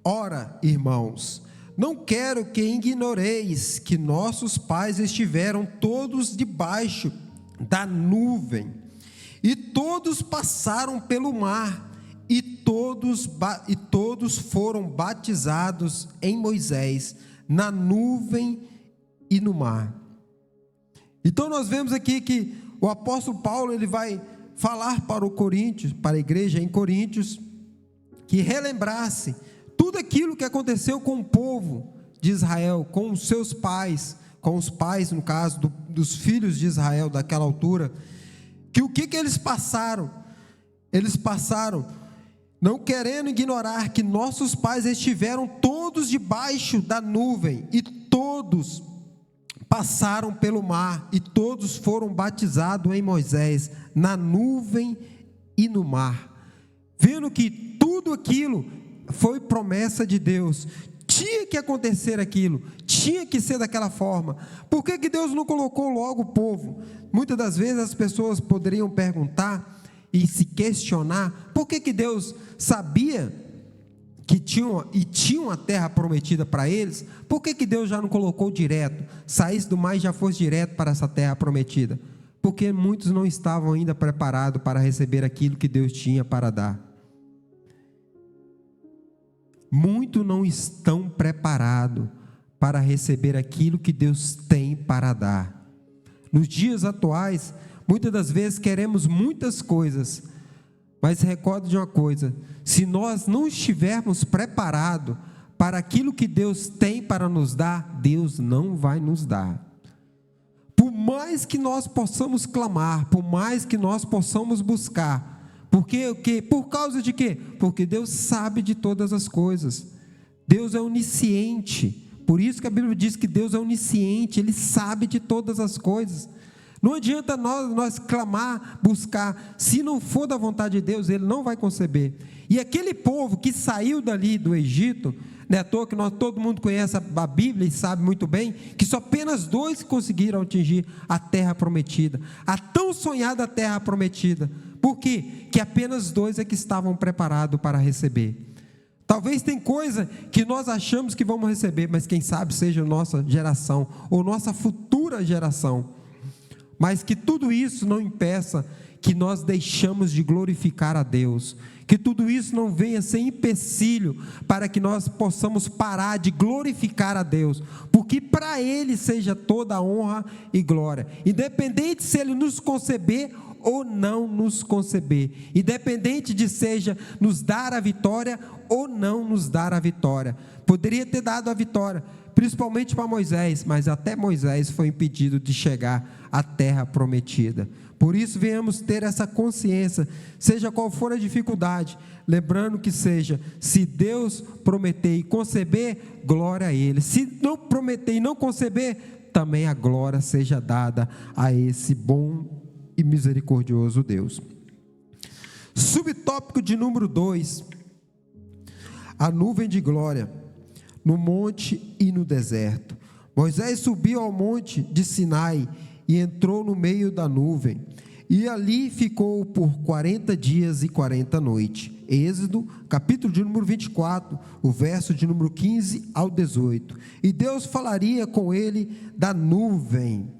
ora, irmãos, não quero que ignoreis que nossos pais estiveram todos debaixo da nuvem, e todos passaram pelo mar, e todos foram batizados em Moisés, na nuvem e no mar. Então nós vemos aqui que o apóstolo Paulo, ele vai falar para a igreja em Coríntios, que relembrasse tudo aquilo que aconteceu com o povo de Israel, com os seus pais, com os pais, no caso, dos filhos de Israel daquela altura, que o que eles passaram? Eles passaram, não querendo ignorar que nossos pais estiveram todos debaixo da nuvem, e todos passaram pelo mar, e todos foram batizados em Moisés, na nuvem e no mar. Vendo que tudo aquilo foi promessa de Deus, tinha que acontecer aquilo, tinha que ser daquela forma. Por que Deus não colocou logo o povo? Muitas das vezes as pessoas poderiam perguntar e se questionar, por que Deus sabia que tinham a terra prometida para eles? Por que Deus já não colocou direto, saísse do mar e já fosse direto para essa terra prometida? Porque muitos não estavam ainda preparados para receber aquilo que Deus tinha para dar. Muitos não estão preparados para receber aquilo que Deus tem para dar. Nos dias atuais, muitas das vezes queremos muitas coisas, mas recordo de uma coisa: se nós não estivermos preparados para aquilo que Deus tem para nos dar, Deus não vai nos dar. Por mais que nós possamos clamar, por mais que nós possamos buscar, por causa de quê? Porque Deus sabe de todas as coisas. Deus é onisciente. Por isso que a Bíblia diz que Deus é onisciente, Ele sabe de todas as coisas. Não adianta nós clamar, buscar, se não for da vontade de Deus, Ele não vai conceber. E aquele povo que saiu dali do Egito, não é à toa que todo mundo conhece a Bíblia e sabe muito bem, que só apenas 2 conseguiram atingir a terra prometida, a tão sonhada terra prometida. Por quê? Que apenas 2 é que estavam preparados para receber. Talvez tem coisa que nós achamos que vamos receber, mas quem sabe seja nossa geração, ou nossa futura geração. Mas que tudo isso não impeça que nós deixamos de glorificar a Deus, que tudo isso não venha ser empecilho para que nós possamos parar de glorificar a Deus, porque para Ele seja toda a honra e glória, independente se Ele nos conceber ou não nos conceber, independente de seja nos dar a vitória ou não nos dar a vitória. Poderia ter dado a vitória, principalmente para Moisés, mas até Moisés foi impedido de chegar à terra prometida. Por isso venhamos ter essa consciência, seja qual for a dificuldade, lembrando que seja, se Deus prometer e conceber, glória a Ele. Se não prometer e não conceber, também a glória seja dada a esse bom e misericordioso Deus. Subtópico de número 2, a nuvem de glória, no monte e no deserto. Moisés subiu ao monte de Sinai e entrou no meio da nuvem, e ali ficou por 40 dias e 40 noites. Êxodo, capítulo de número 24, o verso de número 15 ao 18. E Deus falaria com ele da nuvem.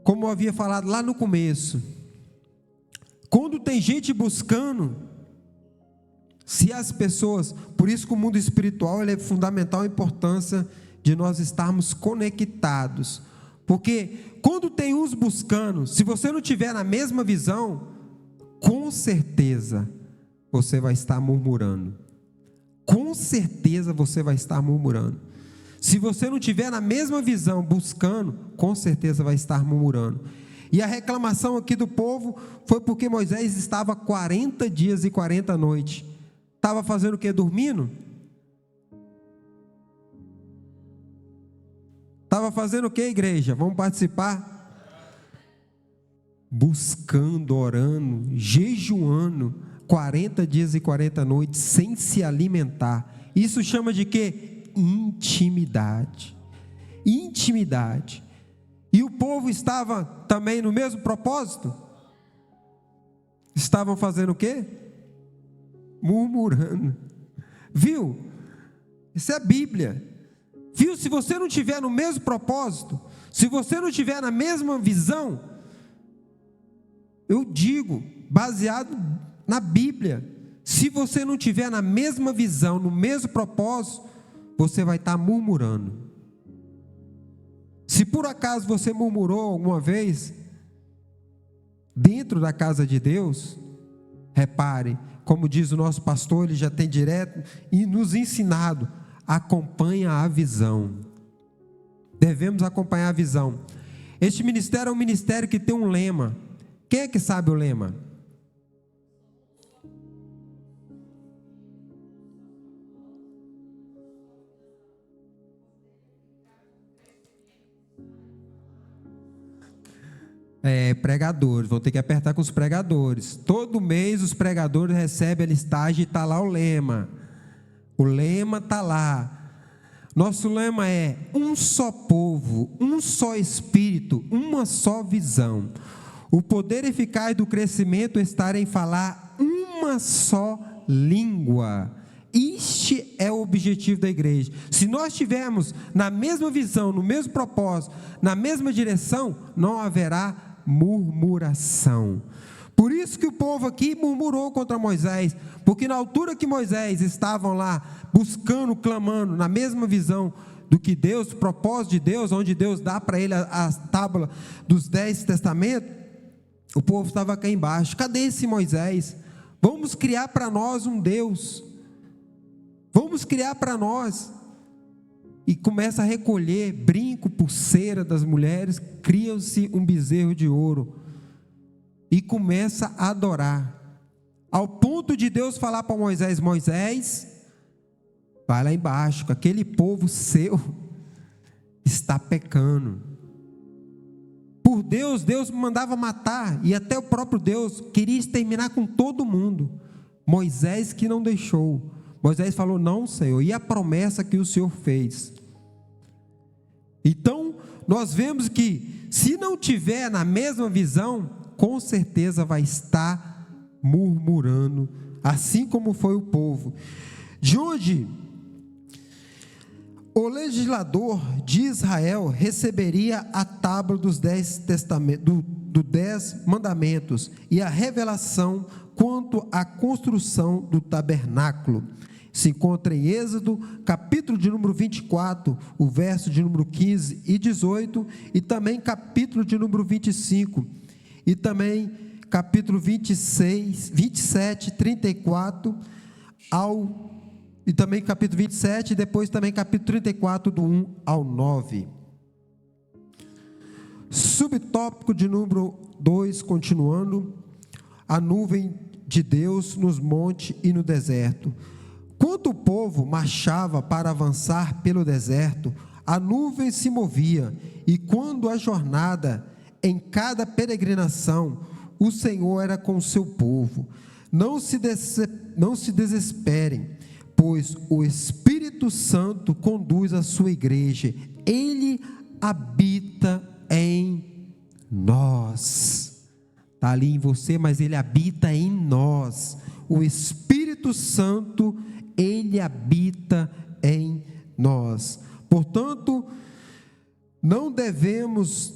Como eu havia falado lá no começo, quando tem gente buscando, se as pessoas, por isso que o mundo espiritual ele é fundamental a importância de nós estarmos conectados, porque quando tem uns buscando, se você não tiver na mesma visão, com certeza você vai estar murmurando. Com certeza você vai estar murmurando. Se você não tiver na mesma visão buscando, com certeza vai estar murmurando. E a reclamação aqui do povo foi porque Moisés estava 40 dias e 40 noites. Estava fazendo o quê? Dormindo? Estava fazendo o quê, igreja? Vamos participar? Buscando, orando, jejuando, 40 dias e 40 noites, sem se alimentar. Isso chama de quê? Intimidade. Intimidade. E o povo estava também no mesmo propósito? Estavam fazendo o quê? Murmurando. Viu? Isso é Bíblia. Viu? Se você não estiver no mesmo propósito, se você não estiver na mesma visão, eu digo, baseado na Bíblia, se você não estiver na mesma visão, no mesmo propósito, você vai estar murmurando. Se por acaso você murmurou alguma vez, dentro da casa de Deus, repare, como diz o nosso pastor, ele já tem direto e nos ensinado, acompanha a visão. Devemos acompanhar a visão. Este ministério é um ministério que tem um lema. Quem é que sabe o lema? Pregadores, vão ter que apertar com os pregadores. Todo mês os pregadores recebem a listagem e está lá o lema. O lema está lá. Nosso lema é um só povo, um só espírito, uma só visão. O poder eficaz do crescimento está em falar uma só língua. Este é o objetivo da igreja. Se nós estivermos na mesma visão, no mesmo propósito, na mesma direção, não haverá murmuração. Por isso que o povo aqui murmurou contra Moisés, porque na altura que Moisés estavam lá buscando, clamando, na mesma visão do que Deus, o propósito de Deus, onde Deus dá para ele a tábua dos 10 testamentos, o povo estava aqui embaixo. Cadê esse Moisés? Vamos criar para nós um Deus. Vamos criar para nós. E começa a recolher brinco, pulseira das mulheres, cria-se um bezerro de ouro. E começa a adorar. Ao ponto de Deus falar para Moisés: Moisés, vai lá embaixo, que aquele povo seu está pecando. Por Deus, Deus mandava matar, e até o próprio Deus queria exterminar com todo mundo. Moisés que não deixou. Moisés falou: não, Senhor, e a promessa que o Senhor fez? Então, nós vemos que, se não tiver na mesma visão, com certeza vai estar murmurando, assim como foi o povo. De onde o legislador de Israel receberia a tábua dos 10 testamentos, dos 10 mandamentos e a revelação quanto à construção do tabernáculo. Se encontra em Êxodo, capítulo de número 24, o verso de número 15 e 18, e também capítulo de número 25, e também capítulo 26, 27, 34, e também capítulo 27, e depois também capítulo 34, do 1 ao 9. Subtópico de número 2, continuando, a nuvem de Deus nos montes e no deserto. Quando o povo marchava para avançar pelo deserto, a nuvem se movia, e quando a jornada, em cada peregrinação, o Senhor era com o seu povo. Não se desesperem, pois o Espírito Santo conduz a sua igreja, Ele habita em nós. Está ali em você, mas Ele habita em nós. O Espírito Santo, Ele habita em nós. Portanto, não devemos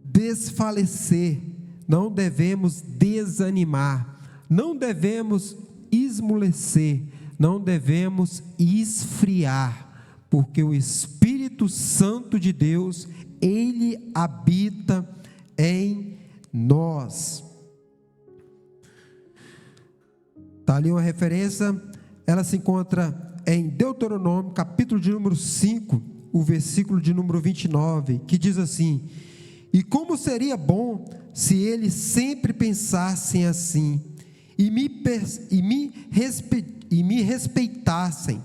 desfalecer, não devemos desanimar, não devemos esmorecer, não devemos esfriar, porque o Espírito Espírito Santo de Deus, ele habita em nós. Está ali uma referência, ela se encontra em Deuteronômio, capítulo de número 5, o versículo de número 29, que diz assim: e como seria bom se eles sempre pensassem assim, e me respeitassem,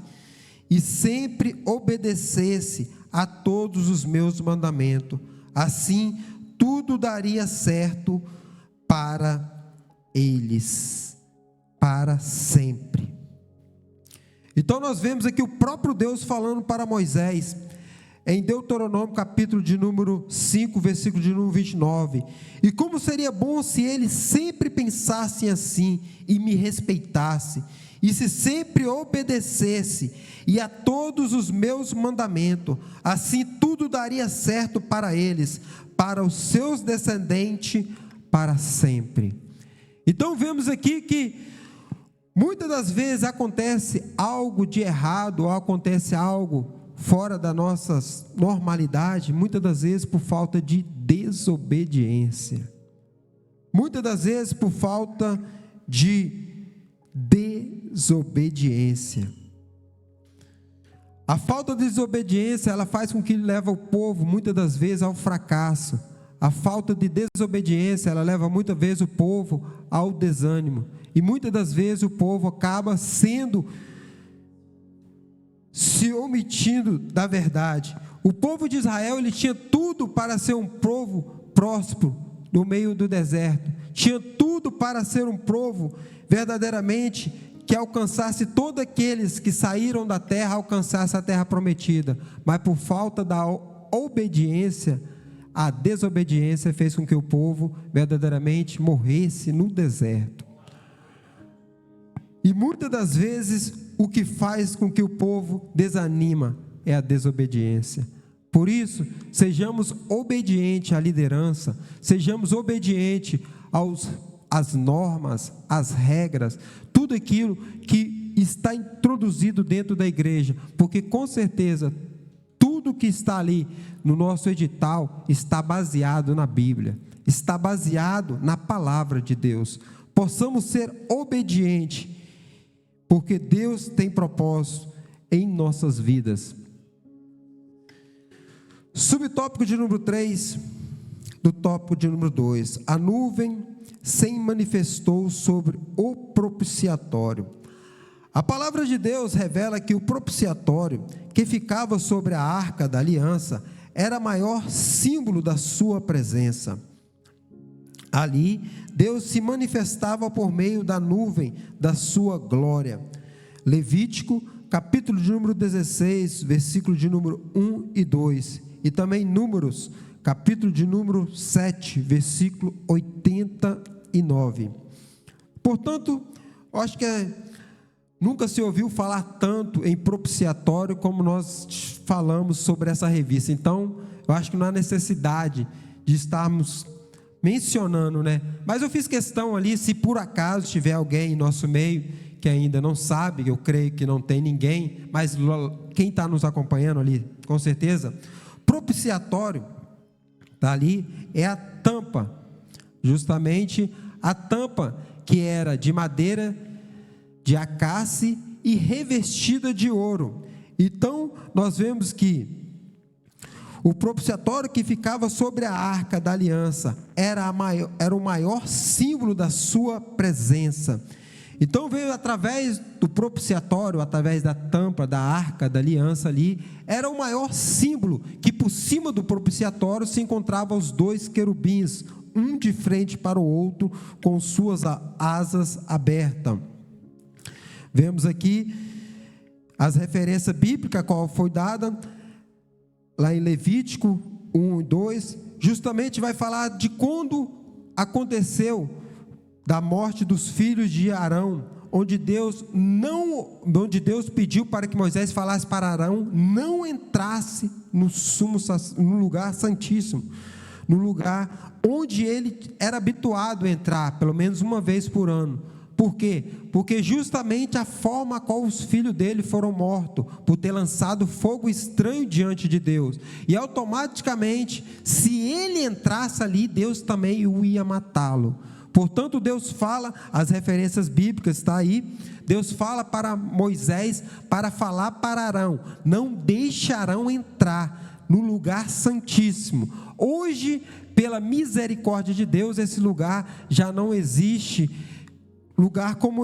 e sempre obedecesse a todos os meus mandamentos, assim tudo daria certo para eles, para sempre. Então nós vemos aqui o próprio Deus falando para Moisés, em Deuteronômio capítulo de número 5, versículo de número 29, e como seria bom se eles sempre pensassem assim, e me respeitassem, e se sempre obedecesse, e a todos os meus mandamentos, assim tudo daria certo para eles, para os seus descendentes, para sempre. Então vemos aqui que muitas das vezes acontece algo de errado, ou acontece algo fora da nossa normalidade, muitas das vezes por falta de desobediência, muitas das vezes por falta de desobediência. A falta de desobediência, ela faz com que leva o povo, muitas das vezes, ao fracasso. A falta de desobediência, ela leva muitas vezes o povo ao desânimo, e muitas das vezes o povo acaba se omitindo da verdade. O povo de Israel, ele tinha tudo para ser um povo próspero no meio do deserto, tinha tudo para ser um povo verdadeiramente que alcançasse todos aqueles que saíram da terra, alcançasse a terra prometida, mas por falta da obediência, a desobediência fez com que o povo verdadeiramente morresse no deserto. E muitas das vezes o que faz com que o povo desanima é a desobediência. Por isso, sejamos obedientes à liderança, sejamos obedientes às normas, às regras, tudo aquilo que está introduzido dentro da igreja, porque com certeza tudo que está ali no nosso edital está baseado na Bíblia, está baseado na palavra de Deus. Possamos ser obedientes, porque Deus tem propósito em nossas vidas. Subtópico de número 3, do tópico de número 2. A nuvem se manifestou sobre o propiciatório. A palavra de Deus revela que o propiciatório, que ficava sobre a arca da aliança, era o maior símbolo da sua presença. Ali, Deus se manifestava por meio da nuvem da sua glória. Levítico, capítulo de número 16, versículo de número 1 e 2. E também Números, capítulo de número 7, versículo 89. Portanto, eu acho que nunca se ouviu falar tanto em propiciatório como nós falamos sobre essa revista. Então, eu acho que não há necessidade de estarmos mencionando, né? Mas eu fiz questão ali, se por acaso tiver alguém em nosso meio que ainda não sabe, eu creio que não tem ninguém, mas quem está nos acompanhando ali, com certeza, propiciatório, está ali, é a tampa, justamente a tampa que era de madeira de acácia e revestida de ouro. Então, nós vemos que o propiciatório que ficava sobre a arca da aliança era o maior símbolo da sua presença. Então veio através do propiciatório, através da tampa da arca da aliança ali, era o maior símbolo, que por cima do propiciatório se encontravam os dois querubins, um de frente para o outro, com suas asas abertas. Vemos aqui as referências bíblicas, qual foi dada lá em Levítico 1 e 2, justamente vai falar de quando aconteceu da morte dos filhos de Arão, onde Deus pediu para que Moisés falasse para Arão não entrasse no lugar santíssimo, no lugar onde ele era habituado a entrar, pelo menos uma vez por ano, Por quê? Porque justamente a forma a qual os filhos dele foram mortos, por ter lançado fogo estranho diante de Deus, e automaticamente, se ele entrasse ali, Deus também o ia matá-lo. Portanto, Deus fala, as referências bíblicas está aí, Deus fala para Moisés, para falar para Arão: não deixarão entrar no lugar santíssimo. Hoje, pela misericórdia de Deus, esse lugar já não existe. Lugar como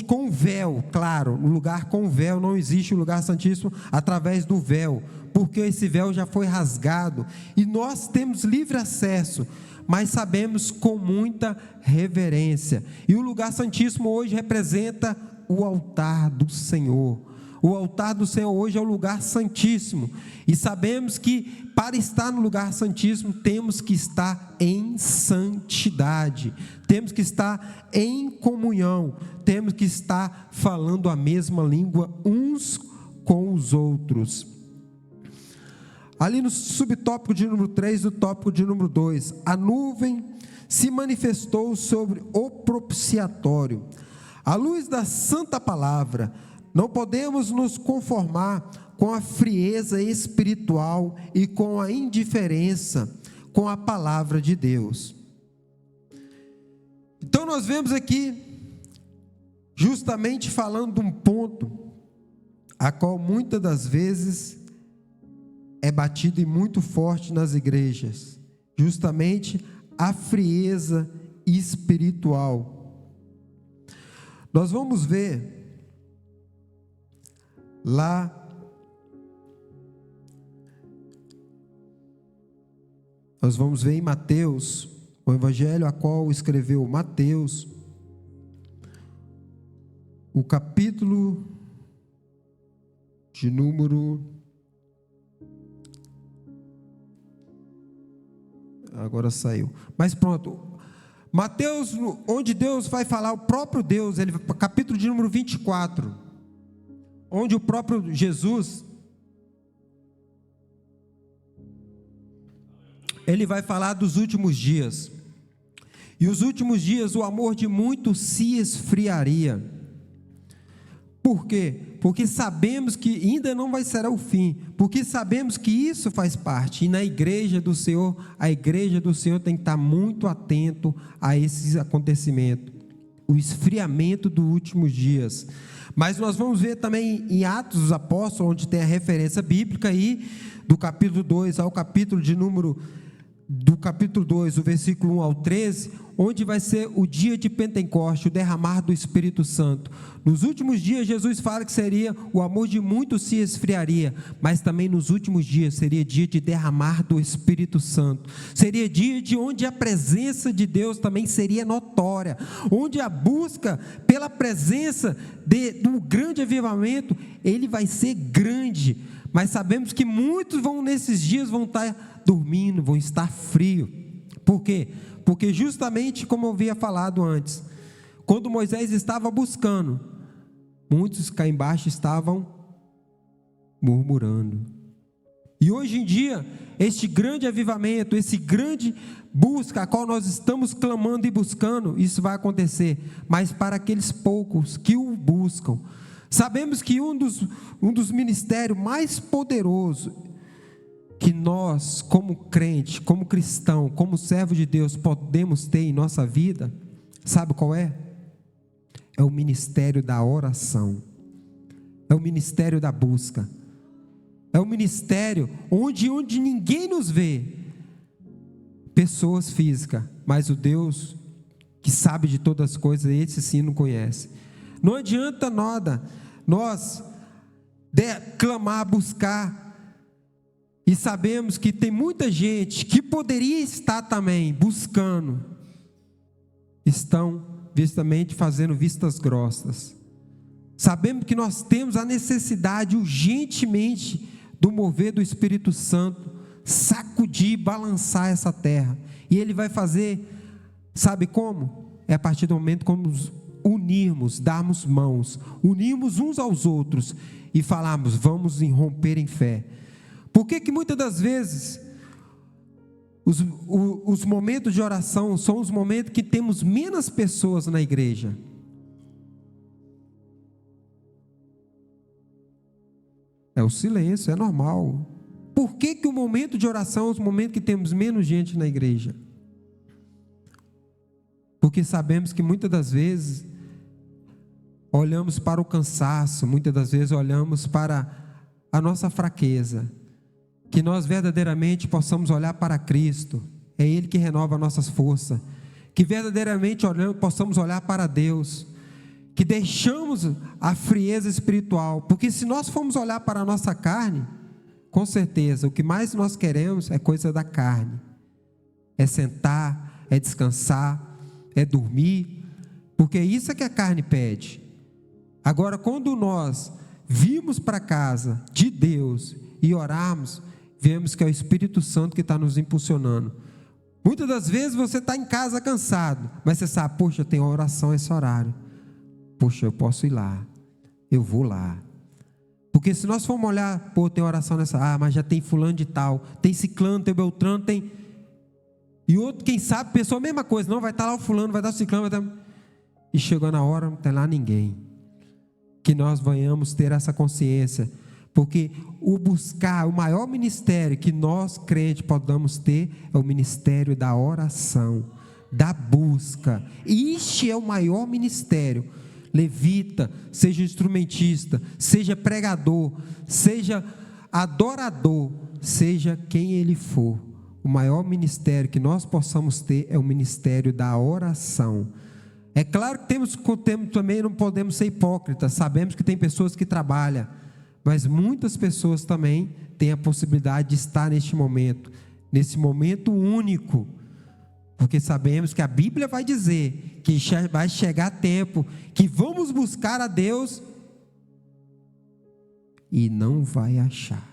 com véu, claro, no lugar com véu, não existe o lugar santíssimo através do véu, porque esse véu já foi rasgado, e nós temos livre acesso, mas sabemos com muita reverência, e o lugar santíssimo hoje representa o altar do Senhor. O altar do Senhor hoje é o lugar santíssimo, e sabemos que para estar no lugar santíssimo temos que estar em santidade, temos que estar em comunhão, temos que estar falando a mesma língua uns com os outros. Ali no subtópico de número 3, no tópico de número 2, a nuvem se manifestou sobre o propiciatório. À luz da santa palavra, não podemos nos conformar com a frieza espiritual e com a indiferença com a palavra de Deus. Então nós vemos aqui, justamente falando de um ponto, a qual muitas das vezes é batido e muito forte nas igrejas, justamente a frieza espiritual. Nós vamos ver lá nós vamos ver em Mateus, o evangelho a qual escreveu Mateus, o capítulo de número, agora saiu, mas pronto, Mateus, onde Deus vai falar, o próprio Deus, capítulo de número 24, onde o próprio Jesus, ele vai falar dos últimos dias, e os últimos dias o amor de muitos se esfriaria. Por quê? Porque sabemos que ainda não vai ser o fim, porque sabemos que isso faz parte, e na igreja do Senhor, a igreja do Senhor tem que estar muito atento a esses acontecimentos, o esfriamento dos últimos dias. Mas nós vamos ver também em Atos dos Apóstolos, onde tem a referência bíblica aí, do capítulo 2 ao capítulo de número, do capítulo 2, o versículo 1 ao 13, onde vai ser o dia de Pentecoste, o derramar do Espírito Santo. Nos últimos dias, Jesus fala que seria, o amor de muitos se esfriaria, mas também nos últimos dias, seria dia de derramar do Espírito Santo, seria dia de onde a presença de Deus também seria notória, onde a busca pela presença do grande avivamento, ele vai ser grande, mas sabemos que muitos nesses dias vão estar dormindo, vão estar frios. Por quê? Porque justamente como eu havia falado antes, quando Moisés estava buscando, muitos cá embaixo estavam murmurando. E hoje em dia, este grande avivamento, esse grande busca a qual nós estamos clamando e buscando, isso vai acontecer, mas para aqueles poucos que o buscam. Sabemos que um dos ministérios mais poderosos que nós, como crente, como cristão, como servo de Deus, podemos ter em nossa vida, sabe qual é? É o ministério da oração, é o ministério da busca, é o ministério onde ninguém nos vê, pessoas físicas, mas o Deus que sabe de todas as coisas, esse sim não conhece. Não adianta nada nós clamar, buscar, e sabemos que tem muita gente que poderia estar também buscando, estão justamente fazendo vistas grossas. Sabemos que nós temos a necessidade urgentemente do mover do Espírito Santo, sacudir, balançar essa terra, e Ele vai fazer, sabe como? É a partir do momento como nos unirmos, darmos mãos, unirmos uns aos outros e falarmos, vamos romper em fé. Por que muitas das vezes os momentos de oração são os momentos que temos menos pessoas na igreja? o silêncio, é normal. Por que que o momento de oração é o momento que temos menos gente na igreja? Porque sabemos que muitas das vezes olhamos para o cansaço, muitas das vezes olhamos para a nossa fraqueza. Que nós verdadeiramente possamos olhar para Cristo, é Ele que renova nossas forças. Que verdadeiramente possamos olhar para Deus, que deixamos a frieza espiritual, porque se nós formos olhar para a nossa carne, com certeza, o que mais nós queremos é coisa da carne, é sentar, é descansar, é dormir, porque isso é que a carne pede. Agora, quando nós virmos para a casa de Deus e orarmos, vemos que é o Espírito Santo que está nos impulsionando. Muitas das vezes você está em casa cansado, mas você sabe, poxa, tem oração esse horário, poxa, eu posso ir lá, eu vou lá. Porque se nós formos olhar, pô, tem oração nessa, mas já tem fulano de tal, tem ciclano, tem beltrano, tem... E outro, quem sabe, pensou a mesma coisa, não, vai estar lá o fulano, vai dar o ciclano, vai dar... E chegou na hora, não tem lá ninguém. Que nós venhamos ter essa consciência, porque o buscar, o maior ministério que nós crentes podamos ter, é o ministério da oração, da busca. Este é o maior ministério. Levita, seja instrumentista, seja pregador, seja adorador, seja quem ele for, o maior ministério que nós possamos ter é o ministério da oração. É claro que temos também, não podemos ser hipócritas, sabemos que tem pessoas que trabalham, mas muitas pessoas também têm a possibilidade de estar neste momento único, porque sabemos que a Bíblia vai dizer que vai chegar tempo que vamos buscar a Deus e não vai achar.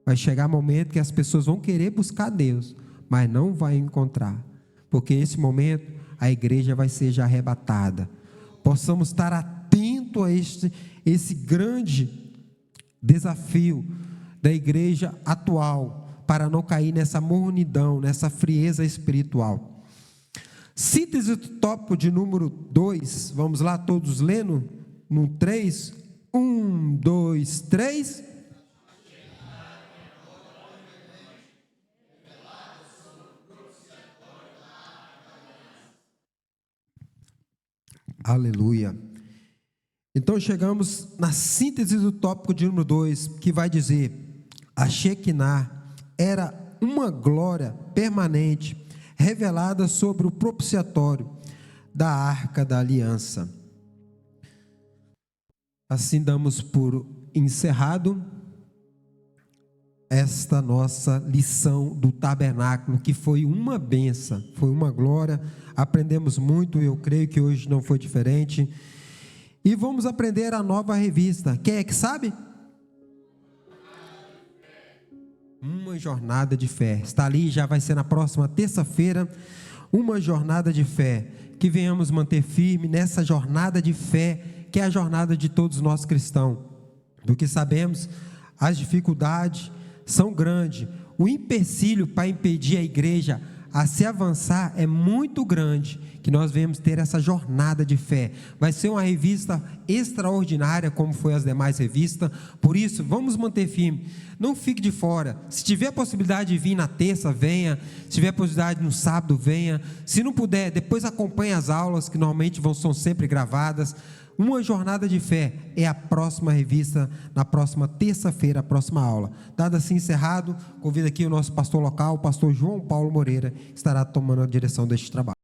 Vai chegar momento que as pessoas vão querer buscar a Deus, mas não vai encontrar, porque nesse momento a igreja vai ser já arrebatada. Possamos estar atentos a esse grande desafio da igreja atual, para não cair nessa mornidão, nessa frieza espiritual. Síntese do tópico de número 2, vamos lá todos lendo, no 3, 1, 2, 3. Aleluia. Então chegamos na síntese do tópico de número 2, que vai dizer: a Shekinah era uma glória permanente, revelada sobre o propiciatório da Arca da Aliança. Assim damos por encerrado esta nossa lição do tabernáculo, que foi uma bênção, foi uma glória, aprendemos muito, eu creio que hoje não foi diferente, e vamos aprender a nova revista. Quem é que sabe? Uma jornada de fé, está ali, já vai ser na próxima terça-feira, uma jornada de fé, que venhamos manter firme nessa jornada de fé, que é a jornada de todos nós cristãos, porque sabemos, as dificuldades são grandes, o empecilho para impedir a igreja a se avançar é muito grande, que nós venhamos ter essa jornada de fé. Vai ser uma revista extraordinária, como foi as demais revistas, por isso, vamos manter firme, não fique de fora. Se tiver a possibilidade de vir na terça, venha, se tiver a possibilidade no sábado, venha, se não puder, depois acompanhe as aulas, que normalmente são sempre gravadas. Uma jornada de fé é a próxima revista, na próxima terça-feira, a próxima aula. Dado assim encerrado, convido aqui o nosso pastor local, o pastor João Paulo Moreira, que estará tomando a direção deste trabalho.